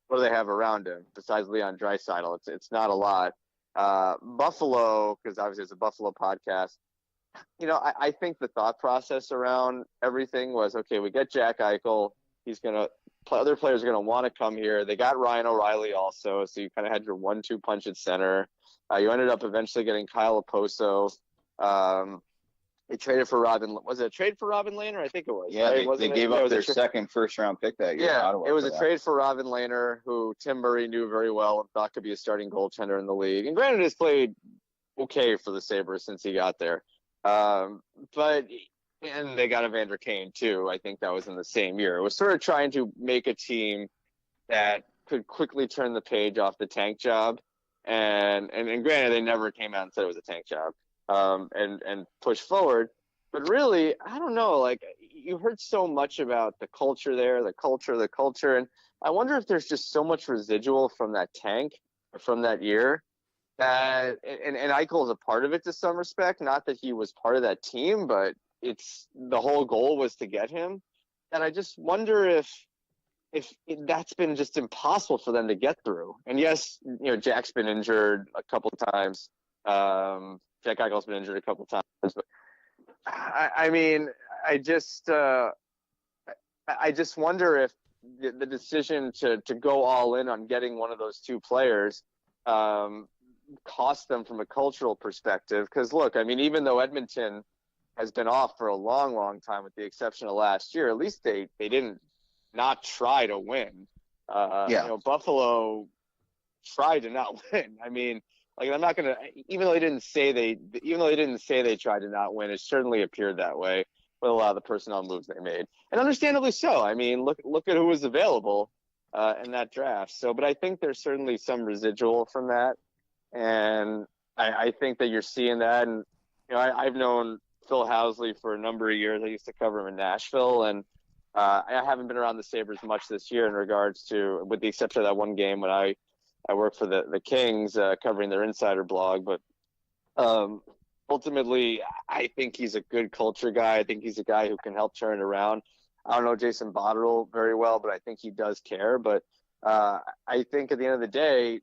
what do they have around him besides Leon Draisaitl? It's not a lot. Buffalo, because obviously it's a Buffalo podcast, I think the thought process around everything was, okay, we get Jack Eichel. Other players are going to want to come here. They got Ryan O'Reilly also, so you kind of had your 1-2 punch at center. You ended up eventually getting Kyle Oposo. They traded for Robin. Was it a trade for Robin Lehner? I think it was. Yeah, right? they gave up their second first-round pick that year. Yeah, it was a trade for Robin Lehner, who Tim Murray knew very well and thought could be a starting goaltender in the league. And granted, has played okay for the Sabres since he got there. And they got Evander Kane, too. I think that was in the same year. It was sort of trying to make a team that could quickly turn the page off the tank job. And granted, they never came out and said it was a tank job. And push forward. But really, I don't know, like, you heard so much about the culture there, the culture. And I wonder if there's just so much residual from that tank, or from that year, that, and Eichel is a part of it to some respect, not that he was part of that team, but it's the whole goal was to get him. And I just wonder if that's been just impossible for them to get through. And yes, Jack's been injured a couple of times. Jack Eichel's been injured a couple of times, but I mean, I just wonder if the decision to go all in on getting one of those 2 players cost them from a cultural perspective. Because look, I mean, even though Edmonton has been off for a long, long time, with the exception of last year, at least they didn't not try to win. Buffalo tried to not win. I mean, like, I'm not gonna, even though they didn't say they tried to not win, it certainly appeared that way with a lot of the personnel moves they made, and understandably so. I mean, look at who was available in that draft. So, but I think there's certainly some residual from that, and I think that you're seeing that. And I've known Phil Housley for a number of years. I used to cover him in Nashville, and I haven't been around the Sabres much this year in regards to, with the exception of that one game when I work for the Kings, covering their insider blog. But ultimately, I think he's a good culture guy. I think he's a guy who can help turn it around. I don't know Jason Botterill very well, but I think he does care. But I think at the end of the day,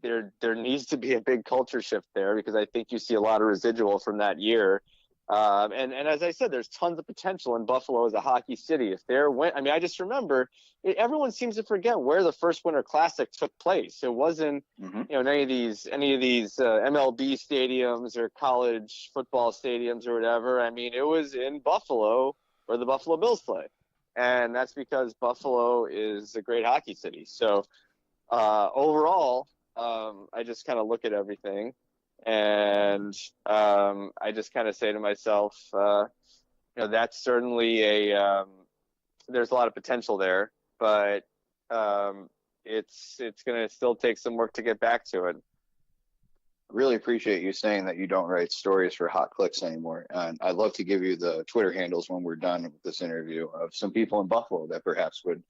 there needs to be a big culture shift there, because I think you see a lot of residual from that year. And as I said, there's tons of potential in Buffalo as a hockey city. If they're I just remember everyone seems to forget where the first Winter Classic took place. It wasn't any of these MLB stadiums or college football stadiums or whatever. I mean, it was in Buffalo where the Buffalo Bills play, and that's because Buffalo is a great hockey city. So overall, I just kind of look at everything. And I just kind of say to myself, that's certainly there's a lot of potential there, but it's going to still take some work to get back to it. Really appreciate you saying that you don't write stories for Hot Clicks anymore. And I'd love to give you the Twitter handles when we're done with this interview of some people in Buffalo that perhaps would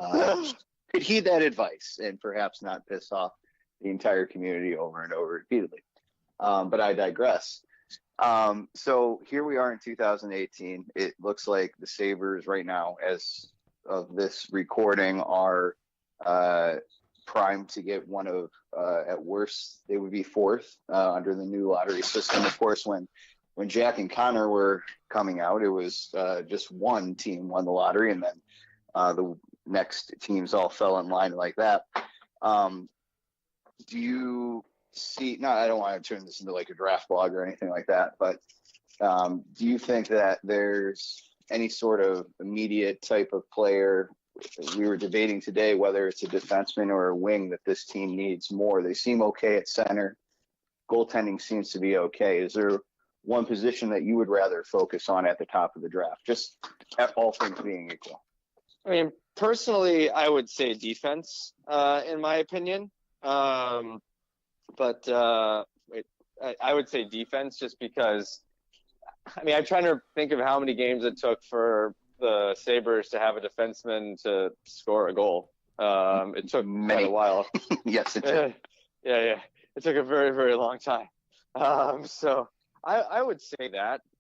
could heed that advice and perhaps not piss off the entire community over and over repeatedly. But I digress. So here we are in 2018. It looks like the Sabres right now, as of this recording, are primed to get one of, at worst, they would be fourth under the new lottery system. Of course, when Jack and Connor were coming out, it was just one team won the lottery, and then the next teams all fell in line like that. Do you see, I don't want to turn this into like a draft blog or anything like that, but do you think that there's any sort of immediate type of player, we were debating today whether it's a defenseman or a wing, that this team needs more? They seem okay at center. Goaltending seems to be okay. Is there one position that you would rather focus on at the top of the draft, just at all things being equal? I mean, personally, I would say defense, in my opinion. But I would say defense, just because, I'm trying to think of how many games it took for the Sabres to have a defenseman to score a goal. It took quite a while. Yes, it did. Yeah. It took a very, very long time. So I would say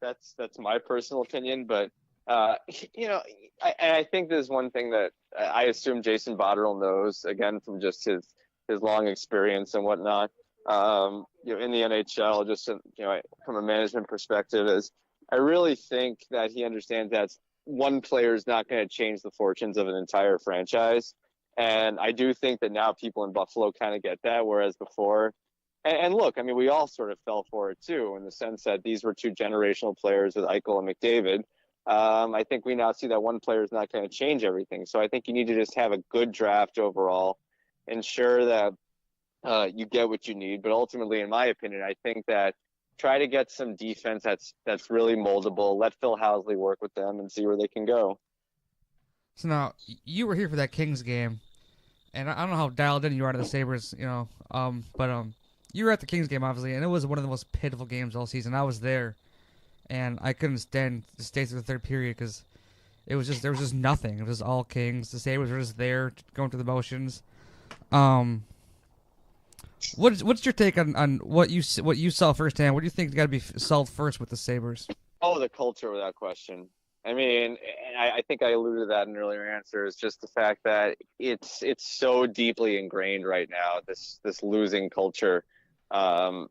that's my personal opinion. But, I think there's one thing that I assume Jason Botterill knows, again, from just his long experience and whatnot. In the NHL, just from a management perspective, is I really think that he understands that one player is not going to change the fortunes of an entire franchise. And I do think that now people in Buffalo kind of get that, whereas before, and look, we all sort of fell for it too, in the sense that these were two generational players with Eichel and McDavid. I think we now see that one player is not going to change everything. So I think you need to just have a good draft overall, ensure that you get what you need. But ultimately, in my opinion, I think that try to get some defense that's really moldable. Let Phil Housley work with them and see where they can go. So now, you were here for that Kings game, and I don't know how dialed in you are to the Sabres, but you were at the Kings game, obviously, and it was one of the most pitiful games all season. I was there, and I couldn't stand to stay through the third period because there was just nothing. It was all Kings. The Sabres were just there, going through the motions. What's your take on what you saw firsthand? What do you think got to be solved first with the Sabres? Oh, the culture, without question. I think I alluded to that in earlier answers. Just the fact that it's so deeply ingrained right now. This losing culture, and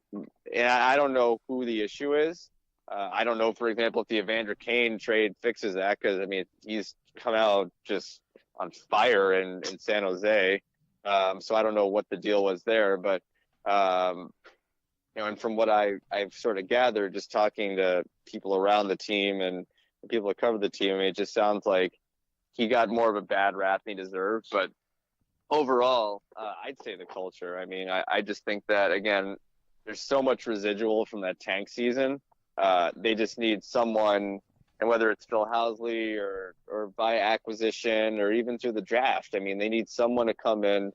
I don't know who the issue is. I don't know, for example, if the Evander Kane trade fixes that, because he's come out just on fire in San Jose. So I don't know what the deal was there, but and from what I've sort of gathered, just talking to people around the team and the people that cover the team, it just sounds like he got more of a bad rap than he deserved. But overall, I'd say the culture. I just think that, again, there's so much residual from that tank season. They just need someone, and whether it's Phil Housley or by acquisition or even through the draft, they need someone to come in,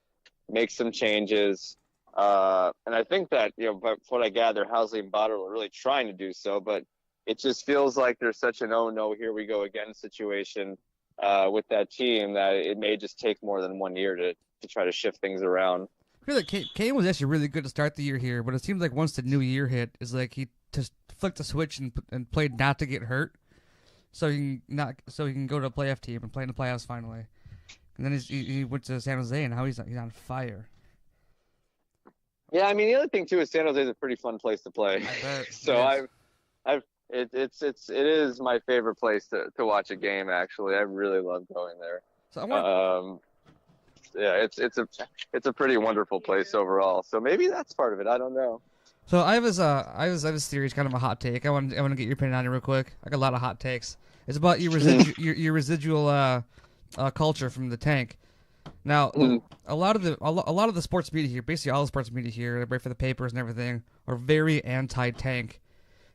make some changes. And I think that, but what I gather, Housley and Botterill are really trying to do so, but it just feels like there's such an oh no, here we go again situation with that team that it may just take more than 1 year to try to shift things around. I feel like Kane was actually really good to start the year here, but it seems like once the new year hit, it's like he just flicked the switch and played not to get hurt. so he can go to a playoff team and play in the playoffs finally. And then he went to San Jose, and now he's on fire. Yeah, I mean, the other thing too is San Jose is a pretty fun place to play. I bet. So it is my favorite place to watch a game. Actually, I really love going there. So I want. Yeah, it's a pretty wonderful place overall. So maybe that's part of it. I don't know. So I have this theory. It's kind of a hot take. I want to get your opinion on it real quick. I got a lot of hot takes. It's about your residual culture from the tank. Now, a lot of the sports media here, basically all the sports media here, right for the papers and everything, are very anti-tank,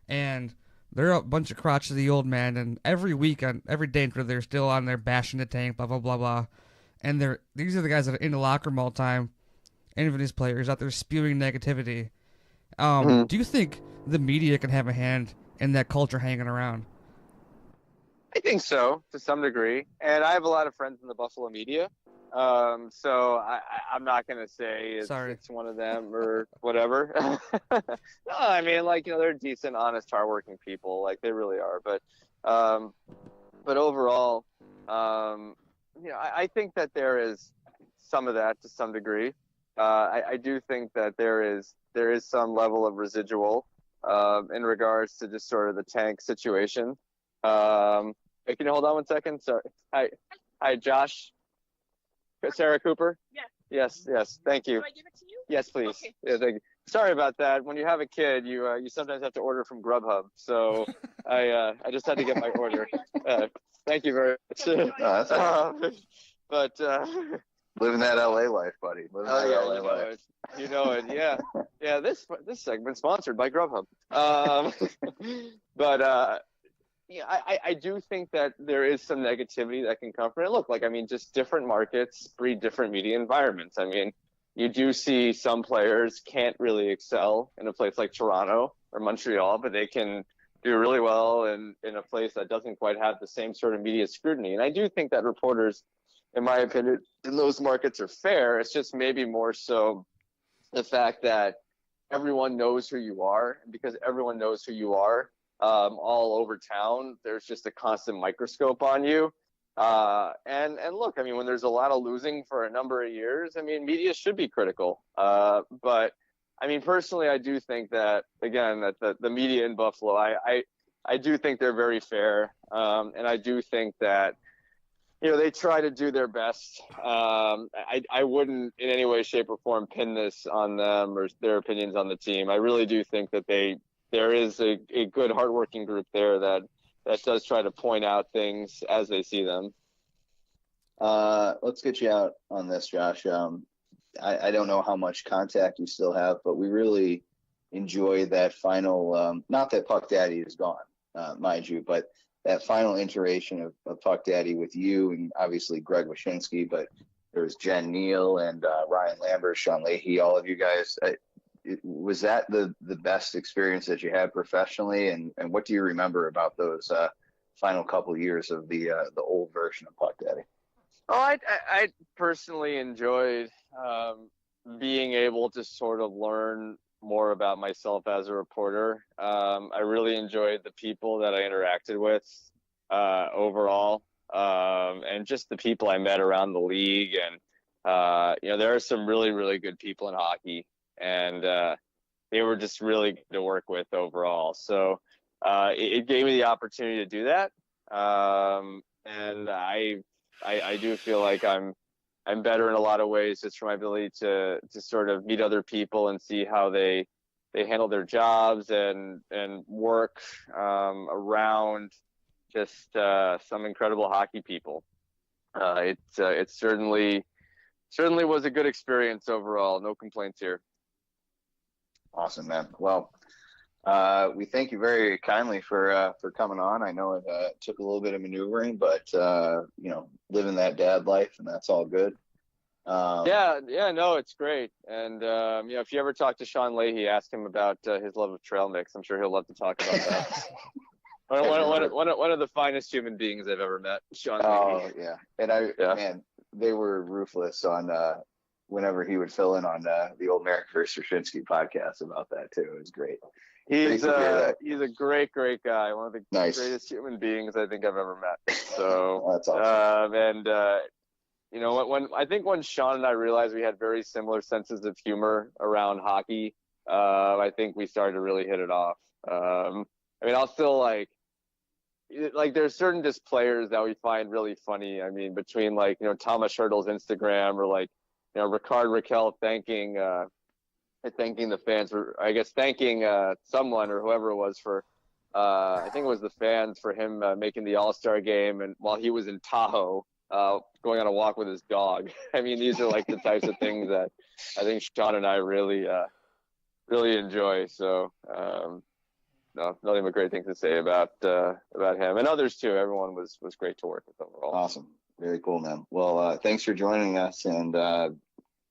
and they're a bunch of crotchety old men. And every week on every day, they're still on there bashing the tank, blah blah blah blah. And these are the guys that are in the locker room all the time, interviewing these players out there spewing negativity. Do you think the media can have a hand in that culture hanging around? I think so, to some degree. And I have a lot of friends in the Buffalo media. So I'm not going to say it's one of them or whatever. No, I mean, like, they're decent, honest, hardworking people. Like, they really are. But overall, I think that there is some of that to some degree. I do think that there is some level of residual in regards to just sort of the tank situation. Hey, can you hold on 1 second? Sorry. Hi, Josh. Sarah Cooper? Yes. Yes. Thank you. Do I give it to you? Yes, please. Okay. Yeah, thank you. Sorry about that. When you have a kid, you sometimes have to order from Grubhub. So I just had to get my order. Thank you very much. But living that LA life, buddy. Living that LA life. You know it. Yeah. Yeah. This segment sponsored by Grubhub. But yeah, I do think that there is some negativity that can come from it. Look, like, I mean, just different markets breed different media environments. I mean, you do see some players can't really excel in a place like Toronto or Montreal, but they can do really well in a place that doesn't quite have the same sort of media scrutiny. And I do think that reporters, in my opinion, in those markets are fair. It's just maybe more so the fact that everyone knows who you are, and because everyone knows who you are, all over town, there's just a constant microscope on you. And look, I mean, when there's a lot of losing for a number of years, I mean, media should be critical. But I mean, personally, I do think that, again, that the media in Buffalo, I do think they're very fair. And I do think that, they try to do their best. I wouldn't in any way, shape, or form pin this on them or their opinions on the team. I really do think that there is a good, hardworking group there that does try to point out things as they see them. Let's get you out on this, Josh. I don't know how much contact you still have, but we really enjoyed that final, not that PuckDaddy is gone, mind you, but that final iteration of PuckDaddy with you and obviously Greg Wyshynski, but there was Jen Neal and Ryan Lambert, Sean Leahy, all of you guys. Was that the best experience that you had professionally, and what do you remember about those final couple years of the old version of PuckDaddy? Oh, I personally enjoyed being able to sort of learn more about myself as a reporter. I really enjoyed the people that I interacted with overall, and just the people I met around the league. And there are some really, really good people in hockey. And they were just really good to work with overall. So it gave me the opportunity to do that. And I do feel like I'm better in a lot of ways just from my ability to sort of meet other people and see how they handle their jobs and work around just some incredible hockey people. It certainly was a good experience overall. No complaints here. Awesome, man. Well, we thank you very kindly for coming on. I know it took a little bit of maneuvering, but living that dad life, and that's all good. No, it's great. And if you ever talk to Sean Leahy, ask him about his love of trail mix. I'm sure he'll love to talk about that. one of the finest human beings I've ever met, Sean Leahy. Oh yeah, and man, they were ruthless on whenever he would fill in on the old Merrick Wyshynski podcast about that too. It was great. He's to hear that. he's a great guy. One of the Nice. greatest human beings I think I've ever met. So That's awesome. you know, when Sean and I realized we had very similar senses of humor around hockey, I think we started to really hit it off. I mean, I'll still like there's certain just players that we find really funny. I mean, between like, you know, Thomas Hurdle's Instagram or like, you know, Ricard Raquel thanking the fans for, I guess, thanking someone or whoever it was for, I think it was the fans for him making the All-Star game, and while he was in Tahoe, going on a walk with his dog. I mean, these are like the types of things that I think Sean and I really enjoy. So, no, nothing but great things to say about him and others too. Everyone was great to work with overall. Awesome. Very cool, man. Well, thanks for joining us, and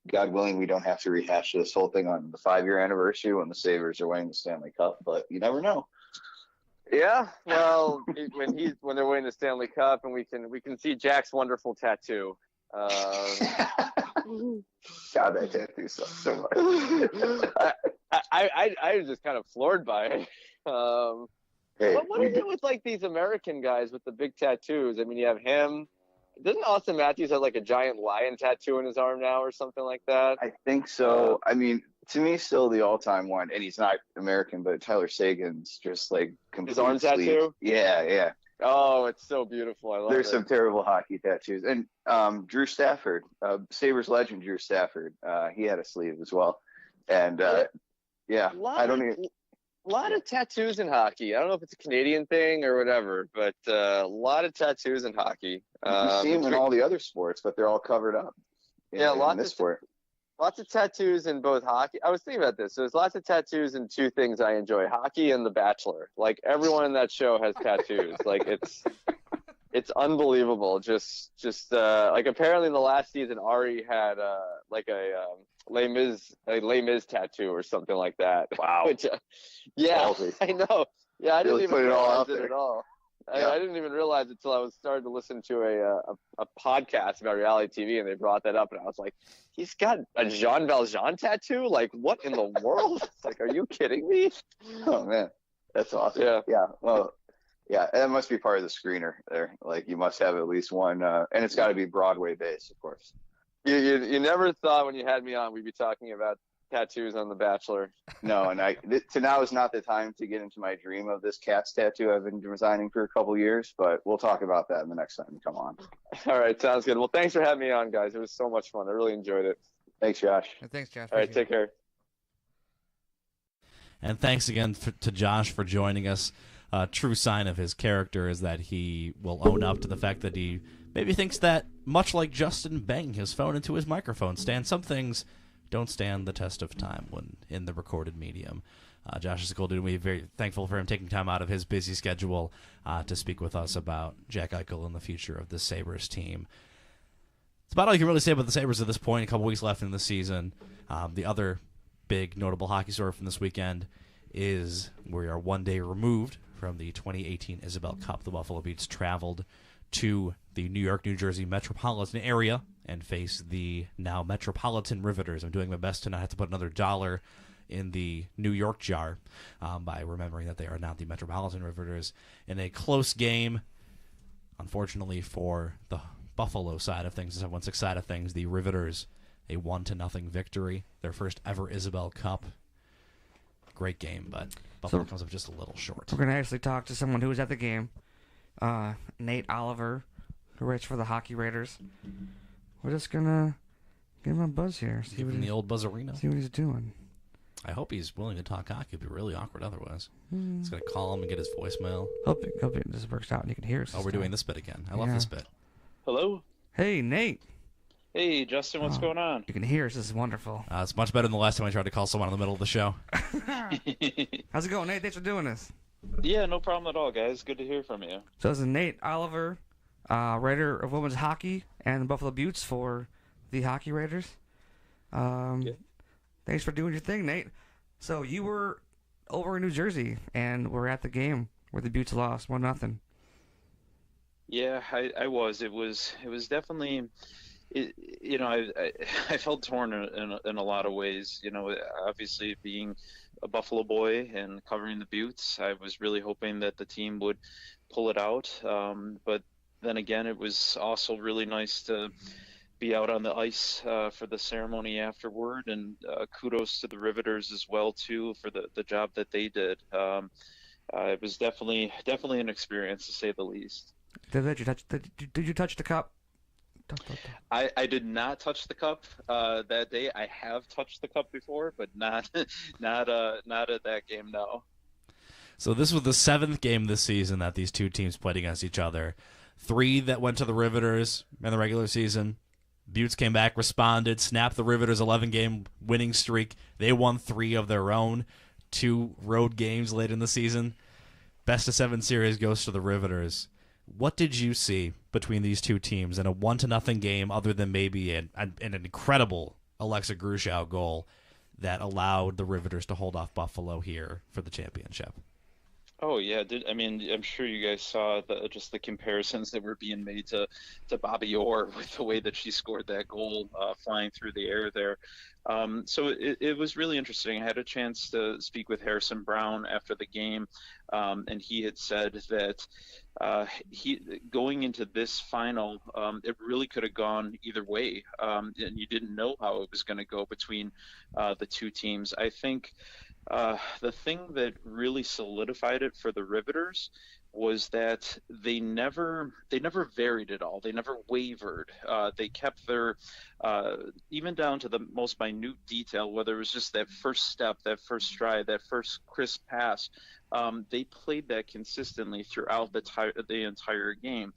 God willing, we don't have to rehash this whole thing on the 5-year anniversary when the Sabres are winning the Stanley Cup, but you never know. Yeah, well, when they're winning the Stanley Cup, and we can see Jack's wonderful tattoo. God, that tattoo sucks so much. I was just kind of floored by it. Hey, what is it with like these American guys with the big tattoos? I mean, you have him. Doesn't Austin Matthews have like a giant lion tattoo in his arm now or something like that? I think so. I mean, to me, still the all-time one, and he's not American, but Tyler Sagan's just like complete His arm sleeve. tattoo? Yeah. Oh, it's so beautiful. I love There's it. some terrible hockey tattoos. And Drew Stafford, Sabres legend Drew Stafford, he had a sleeve as well. And yeah, I don't even. A lot of tattoos in hockey. I don't know if it's a Canadian thing or whatever, but a lot of tattoos in hockey. You see them in all the other sports, but they're all covered up. In this sport. Lots of tattoos in both hockey. I was thinking about this. There's lots of tattoos in two things I enjoy: hockey and The Bachelor. Like everyone in that show has tattoos. Like it's unbelievable. Just like apparently in the last season, Ari had like a Les Mis tattoo or something like that. Wow. Which, yeah, Ballsy. I know. Yeah, I didn't Really even put it all realize out it there. at all. Yeah. I didn't even realize it until I was starting to listen to a podcast about reality TV, and they brought that up, and I was like, he's got a Jean Valjean tattoo? Like, what in the world? It's like, are you kidding me? Oh man, that's awesome. Yeah. Well, yeah, that must be part of the screener there. Like you must have at least one, and it's got to be Broadway based, of course. You never thought when you had me on we'd be talking about tattoos on The Bachelor. No, and now is not the time to get into my dream of this cat's tattoo I've been designing for a couple years, but we'll talk about that in the next time you come on. All right, sounds good. Well, thanks for having me on, guys. It was so much fun. I really enjoyed it. Thanks, Josh. Thanks, Josh. All right, take care. And thanks again to Josh for joining us. True sign of his character is that he will own up to the fact that he maybe thinks that, much like Justin banging his phone into his microphone stand, some things don't stand the test of time when in the recorded medium. Josh is a cool dude. We're very thankful for him taking time out of his busy schedule to speak with us about Jack Eichel and the future of the Sabres team. It's about all you can really say about the Sabres at this point. A couple weeks left in the season. The other big notable hockey story from this weekend is we are 1 day removed from the 2018 Isabel Cup. The Buffalo Beats traveled to the New York, New Jersey metropolitan area and face the now Metropolitan Riveters. I'm doing my best to not have to put another dollar in the New York jar by remembering that they are now the Metropolitan Riveters in a close game. Unfortunately for the Buffalo side of things, the 7-1-6 side of things, the Riveters, a 1-0 victory, their first ever Isabel Cup. Great game, but Buffalo comes up just a little short. We're going to actually talk to someone who was at the game, Nate Oliver, who writes for the Hockey Raiders. We're just going to give him a buzz here. Give him the old buzzarino. See what he's doing. I hope he's willing to talk hockey. It'd be really awkward otherwise. He's going to call him and get his voicemail. Hope it just works out and you can hear us. Oh, we're doing this bit again. I love this bit. Hello? Hey, Nate. Hey, Justin, what's going on? You can hear us. This is wonderful. It's much better than the last time I tried to call someone in the middle of the show. How's it going, Nate? Thanks for doing this. Yeah, no problem at all, guys. Good to hear from you. So this is Nate Oliver, writer of women's hockey and the Buffalo Buttes for the Hockey Raiders. Thanks for doing your thing, Nate. So you were over in New Jersey and were at the game where the Buttes lost 1-0. Yeah, I was. It was definitely, I felt torn in a lot of ways. You know, obviously being a Buffalo boy and covering the Buttes, I was really hoping that the team would pull it out. But then again, it was also really nice to be out on the ice for the ceremony afterward, and kudos to the Riveters as well too for the job that they did. It was definitely an experience, to say the least. Did you touch the cup? I did not touch the cup that day. I have touched the cup before, but not not at that game. No. So this was the 7th game this season that these two teams played against each other. 3 that went to the Riveters in the regular season. Buttes came back, responded, snapped the Riveters' 11-game winning streak. They won 3 of their own 2 road games late in the season. Best of 7 series goes to the Riveters. What did you see between these two teams in a 1-0 game, other than maybe an incredible Alexa Grushow goal that allowed the Riveters to hold off Buffalo here for the championship? Oh yeah, I'm sure you guys saw just the comparisons that were being made to Bobby Orr with the way that she scored that goal flying through the air there. So it was really interesting. I had a chance to speak with Harrison Brown after the game, and he had said that going into this final, it really could have gone either way, and you didn't know how it was going to go between the two teams. I think the thing that really solidified it for the Riveters was that they never varied at all. They never wavered. They kept their even down to the most minute detail, whether it was just that first step, that first stride, that first crisp pass. They played that consistently throughout the entire game.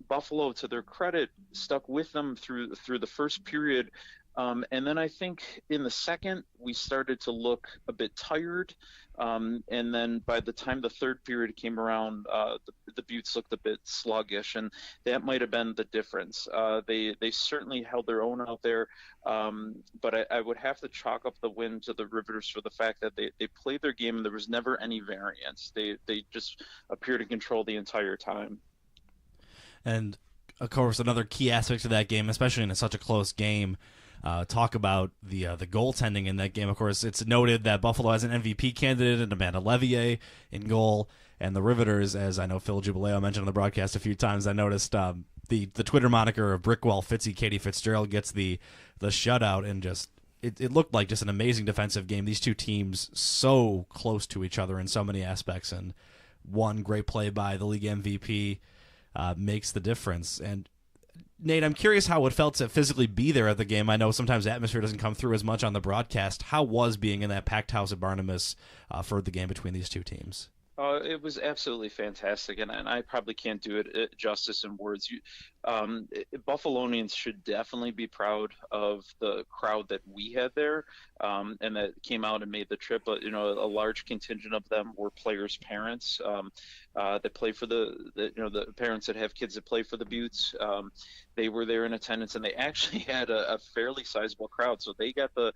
Buffalo, to their credit, stuck with them through the first period. And then I think in the second, we started to look a bit tired. And then by the time the third period came around, the Buttes looked a bit sluggish, and that might have been the difference. They certainly held their own out there, but I would have to chalk up the win to the Riveters for the fact that they played their game and there was never any variance. They just appeared to control the entire time. And, of course, another key aspect of that game, especially in such a close game, talk about the goaltending in that game. Of course, it's noted that Buffalo has an MVP candidate in Amanda Levier in goal, and the Riveters, as I know Phil Jubileo mentioned on the broadcast a few times, I noticed the Twitter moniker of Brickwell Fitzy Katie Fitzgerald gets the shutout, and just it looked like just an amazing defensive game. These two teams so close to each other in so many aspects, and one great play by the league MVP makes the difference. And Nate, I'm curious how it felt to physically be there at the game. I know sometimes the atmosphere doesn't come through as much on the broadcast. How was being in that packed house at Barnabas for the game between these two teams? It was absolutely fantastic, and I probably can't do it justice in words. Buffalonians should definitely be proud of the crowd that we had there, and that came out and made the trip. But a large contingent of them were players' parents that play for the parents that have kids that play for the Buttes. They were there in attendance, and they actually had a fairly sizable crowd. So they got the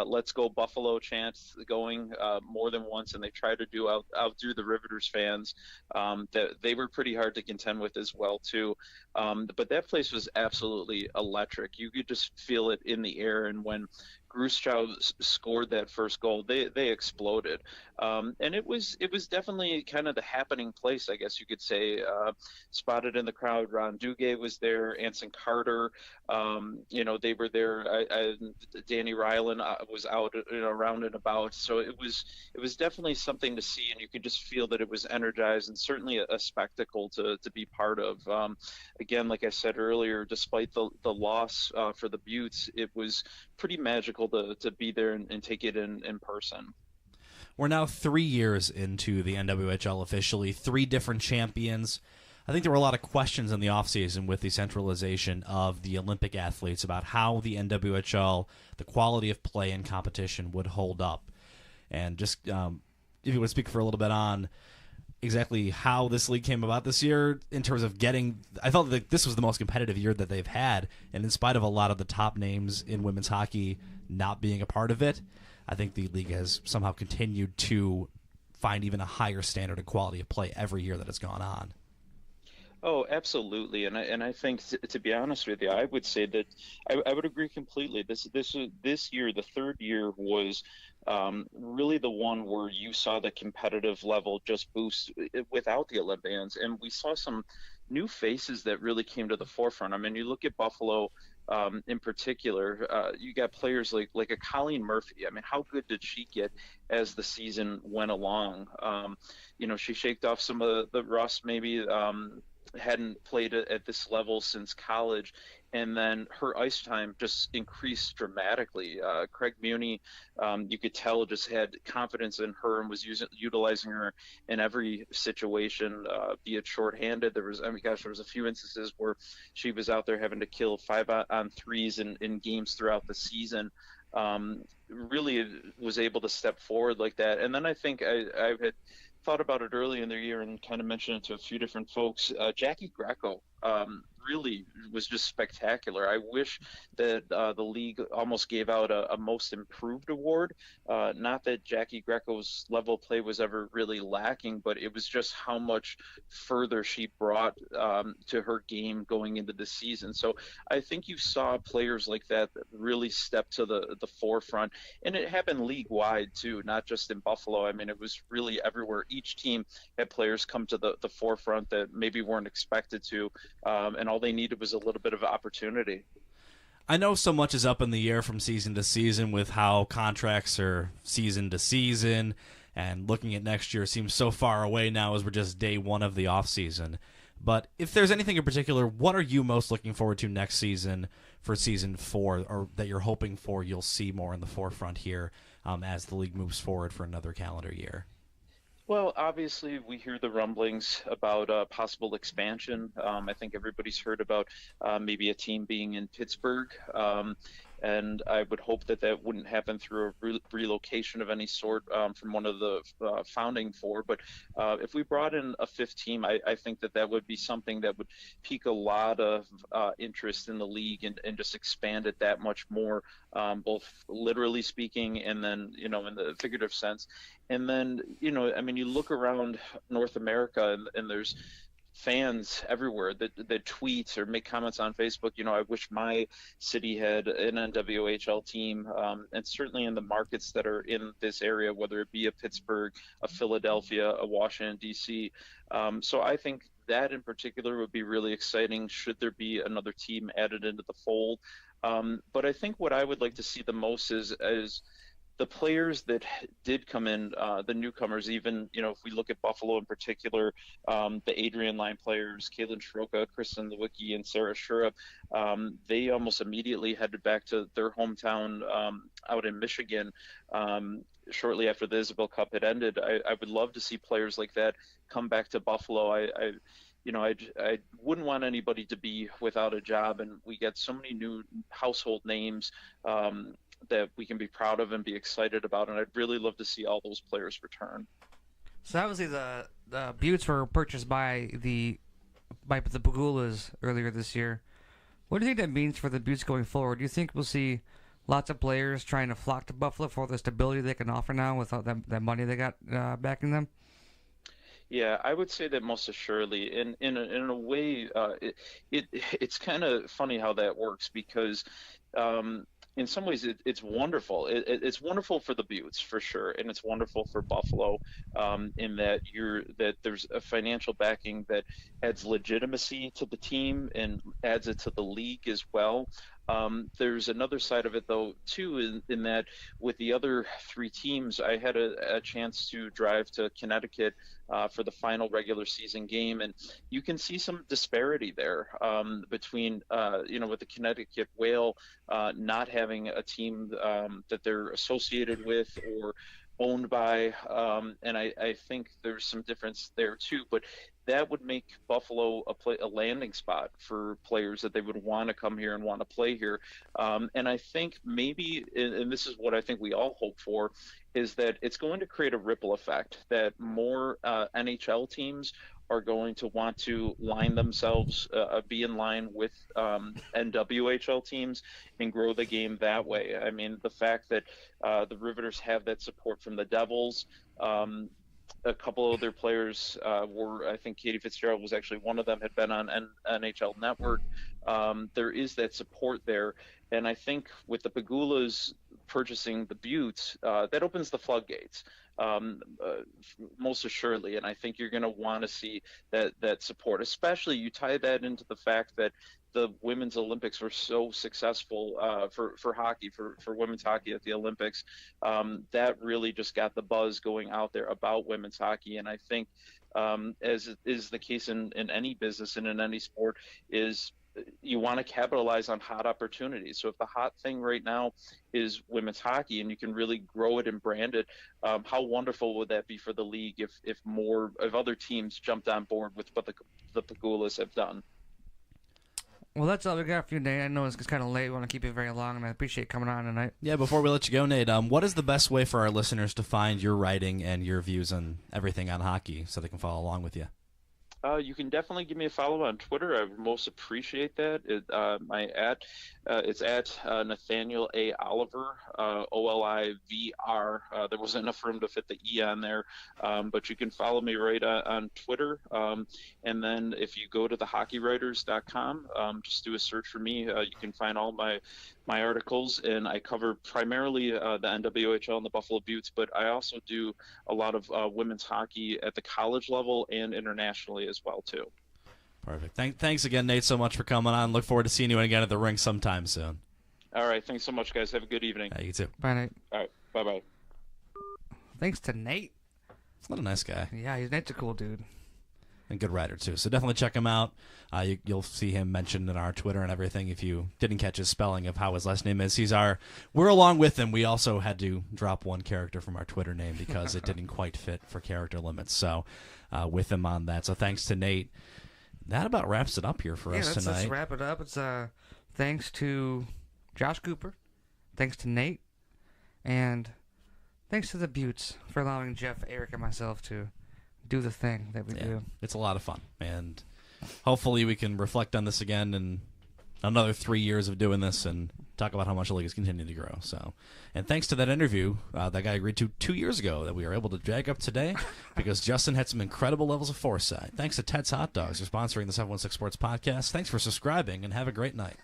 "Let's Go Buffalo" chant going more than once, and they tried to outdo the Riveters fans. That they were pretty hard to contend with as well too. But that place was absolutely electric. You could just feel it in the air, and when Gruschow scored that first goal, they exploded, and it was definitely kind of the happening place, I guess you could say. Spotted in the crowd, Ron Duguay was there, Anson Carter, they were there. Danny Ryland was out, around and about. So it was definitely something to see, and you could just feel that it was energized and certainly a spectacle to be part of. Again, like I said earlier, despite the loss for the Buttes, it was pretty magical to be there and take it in person. We're now 3 years into the NWHL officially, 3 different champions. I think there were a lot of questions in the offseason with the centralization of the Olympic athletes about how the NWHL, the quality of play and competition would hold up. And just if you would speak for a little bit on exactly how this league came about this year in terms of I felt that this was the most competitive year that they've had, and in spite of a lot of the top names in women's hockey not being a part of it, I think the league has somehow continued to find even a higher standard of quality of play every year that it's gone on. Oh, absolutely, and I think to be honest with you, I would say that I would agree completely. This year, the third year was really the one where you saw the competitive level just boost without the Olympians, and we saw some new faces that really came to the forefront. I mean, you look at Buffalo. In particular, you got players like a Colleen Murphy. I mean, how good did she get as the season went along? She shaked off some of the rust, maybe hadn't played at this level since college, and then her ice time just increased dramatically. Craig Muni, you could tell, just had confidence in her and was utilizing her in every situation, be it shorthanded. There was a few instances where she was out there having to kill 5-on-3s in games throughout the season. Really was able to step forward like that. And then I think I had thought about it early in the year and kind of mentioned it to a few different folks. Jackie Greco really was just spectacular. I wish that the league almost gave out a most improved award. Not that Jackie Greco's level of play was ever really lacking, but it was just how much further she brought to her game going into the season. So I think you saw players like that really step to the forefront, and it happened league wide too, not just in Buffalo. I mean, it was really everywhere. Each team had players come to the forefront that maybe weren't expected to, and all they needed was a little bit of opportunity. I know so much is up in the air from season to season with how contracts are season to season, and looking at next year seems so far away now as we're just day one of the offseason. But if there's anything in particular, what are you most looking forward to next season for season 4, or that you're hoping for you'll see more in the forefront here as the league moves forward for another calendar year? Well, obviously, we hear the rumblings about possible expansion. I think everybody's heard about maybe a team being in Pittsburgh. And I would hope that wouldn't happen through a relocation of any sort from one of the founding four. But if we brought in a fifth team, I think that would be something that would pique a lot of interest in the league and just expand it that much more, both literally speaking and then, in the figurative sense. And then, I mean, you look around North America and there's fans everywhere that tweet or make comments on Facebook. I wish my city had an NWHL team, and certainly in the markets that are in this area, whether it be a Pittsburgh, a Philadelphia, a Washington, D.C. So I think that in particular would be really exciting should there be another team added into the fold. But I think what I would like to see the most is the players that did come in, the newcomers, even, if we look at Buffalo in particular, the Adrian line players, Caitlin Shroka, Kristen Lewicki, and Sarah Shurup, they almost immediately headed back to their hometown out in Michigan shortly after the Isabel Cup had ended. I would love to see players like that come back to Buffalo. I wouldn't want anybody to be without a job, and we get so many new household names that we can be proud of and be excited about, and I'd really love to see all those players return. So obviously the Buttes were purchased by the Pagulas earlier this year. What do you think that means for the Buttes going forward? Do you think we'll see lots of players trying to flock to Buffalo for the stability they can offer now without that money they got backing them? Yeah, I would say that most assuredly. In a way, it's kind of funny how that works because in some ways it's wonderful. It's wonderful for the Buttes for sure, and it's wonderful for Buffalo in that there's a financial backing that adds legitimacy to the team and adds it to the league as well. There's another side of it, though, too, in that with the other three teams, I had a chance to drive to Connecticut for the final regular season game, and you can see some disparity there between, with the Connecticut Whale not having a team that they're associated with or owned by, and I think there's some difference there too, but that would make Buffalo a landing spot for players that they would want to come here and want to play here. And I think maybe, and this is what I think we all hope for, is that it's going to create a ripple effect that more NHL teams are going to want to line themselves, be in line with NWHL teams and grow the game that way. I mean, the fact that the Riveters have that support from the Devils, A couple other players were, I think Katie Fitzgerald was actually one of them, had been on NHL Network. There is that support there. And I think with the Pagulas purchasing the Buttes, that opens the floodgates, most assuredly. And I think you're going to want to see that support, especially you tie that into the fact that the women's Olympics were so successful for hockey, for women's hockey at the Olympics. That really just got the buzz going out there about women's hockey. And I think, as is the case in any business and in any sport, is you want to capitalize on hot opportunities. So if the hot thing right now is women's hockey and you can really grow it and brand it, how wonderful would that be for the league if more of other teams jumped on board with what the Pagulas have done? Well, that's all we got for you, Nate. I know it's kind of late. We want to keep it very long, and I appreciate coming on tonight. Yeah, before we let you go, Nate, what is the best way for our listeners to find your writing and your views on everything on hockey so they can follow along with you? You can definitely give me a follow on Twitter. I would most appreciate that. It's at Nathaniel A. Oliver, OLIVR. There wasn't enough room to fit the E on there, but you can follow me right on Twitter. And then if you go to thehockeywriters.com, just do a search for me. You can find all my articles, and I cover primarily the NWHL and the Buffalo Buttes, but I also do a lot of women's hockey at the college level and internationally as well too. Perfect. Thanks again, Nate, so much for coming on. Look forward to seeing you again at the rink sometime soon. All right. Thanks so much, guys. Have a good evening. You too. Bye, Nate. All right. Bye-bye. Thanks to Nate. What a nice guy. Yeah, Nate's a cool dude. And good writer, too. So definitely check him out. You'll see him mentioned in our Twitter and everything if you didn't catch his spelling of how his last name is. We're along with him. We also had to drop one character from our Twitter name because it didn't quite fit for character limits. So with him on that. So thanks to Nate. That about wraps it up here for us tonight. Let's wrap it up. It's thanks to Josh Cooper, thanks to Nate, and thanks to the Buttes for allowing Jeff, Eric, and myself to do the thing that we do. It's a lot of fun, and hopefully we can reflect on this again in another 3 years of doing this and talk about how much the league is continuing to grow. So, and thanks to that interview that guy agreed to 2 years ago that we were able to drag up today because Justin had some incredible levels of foresight. Thanks to Ted's Hot Dogs for sponsoring the 716 Sports Podcast. Thanks for subscribing, and have a great night.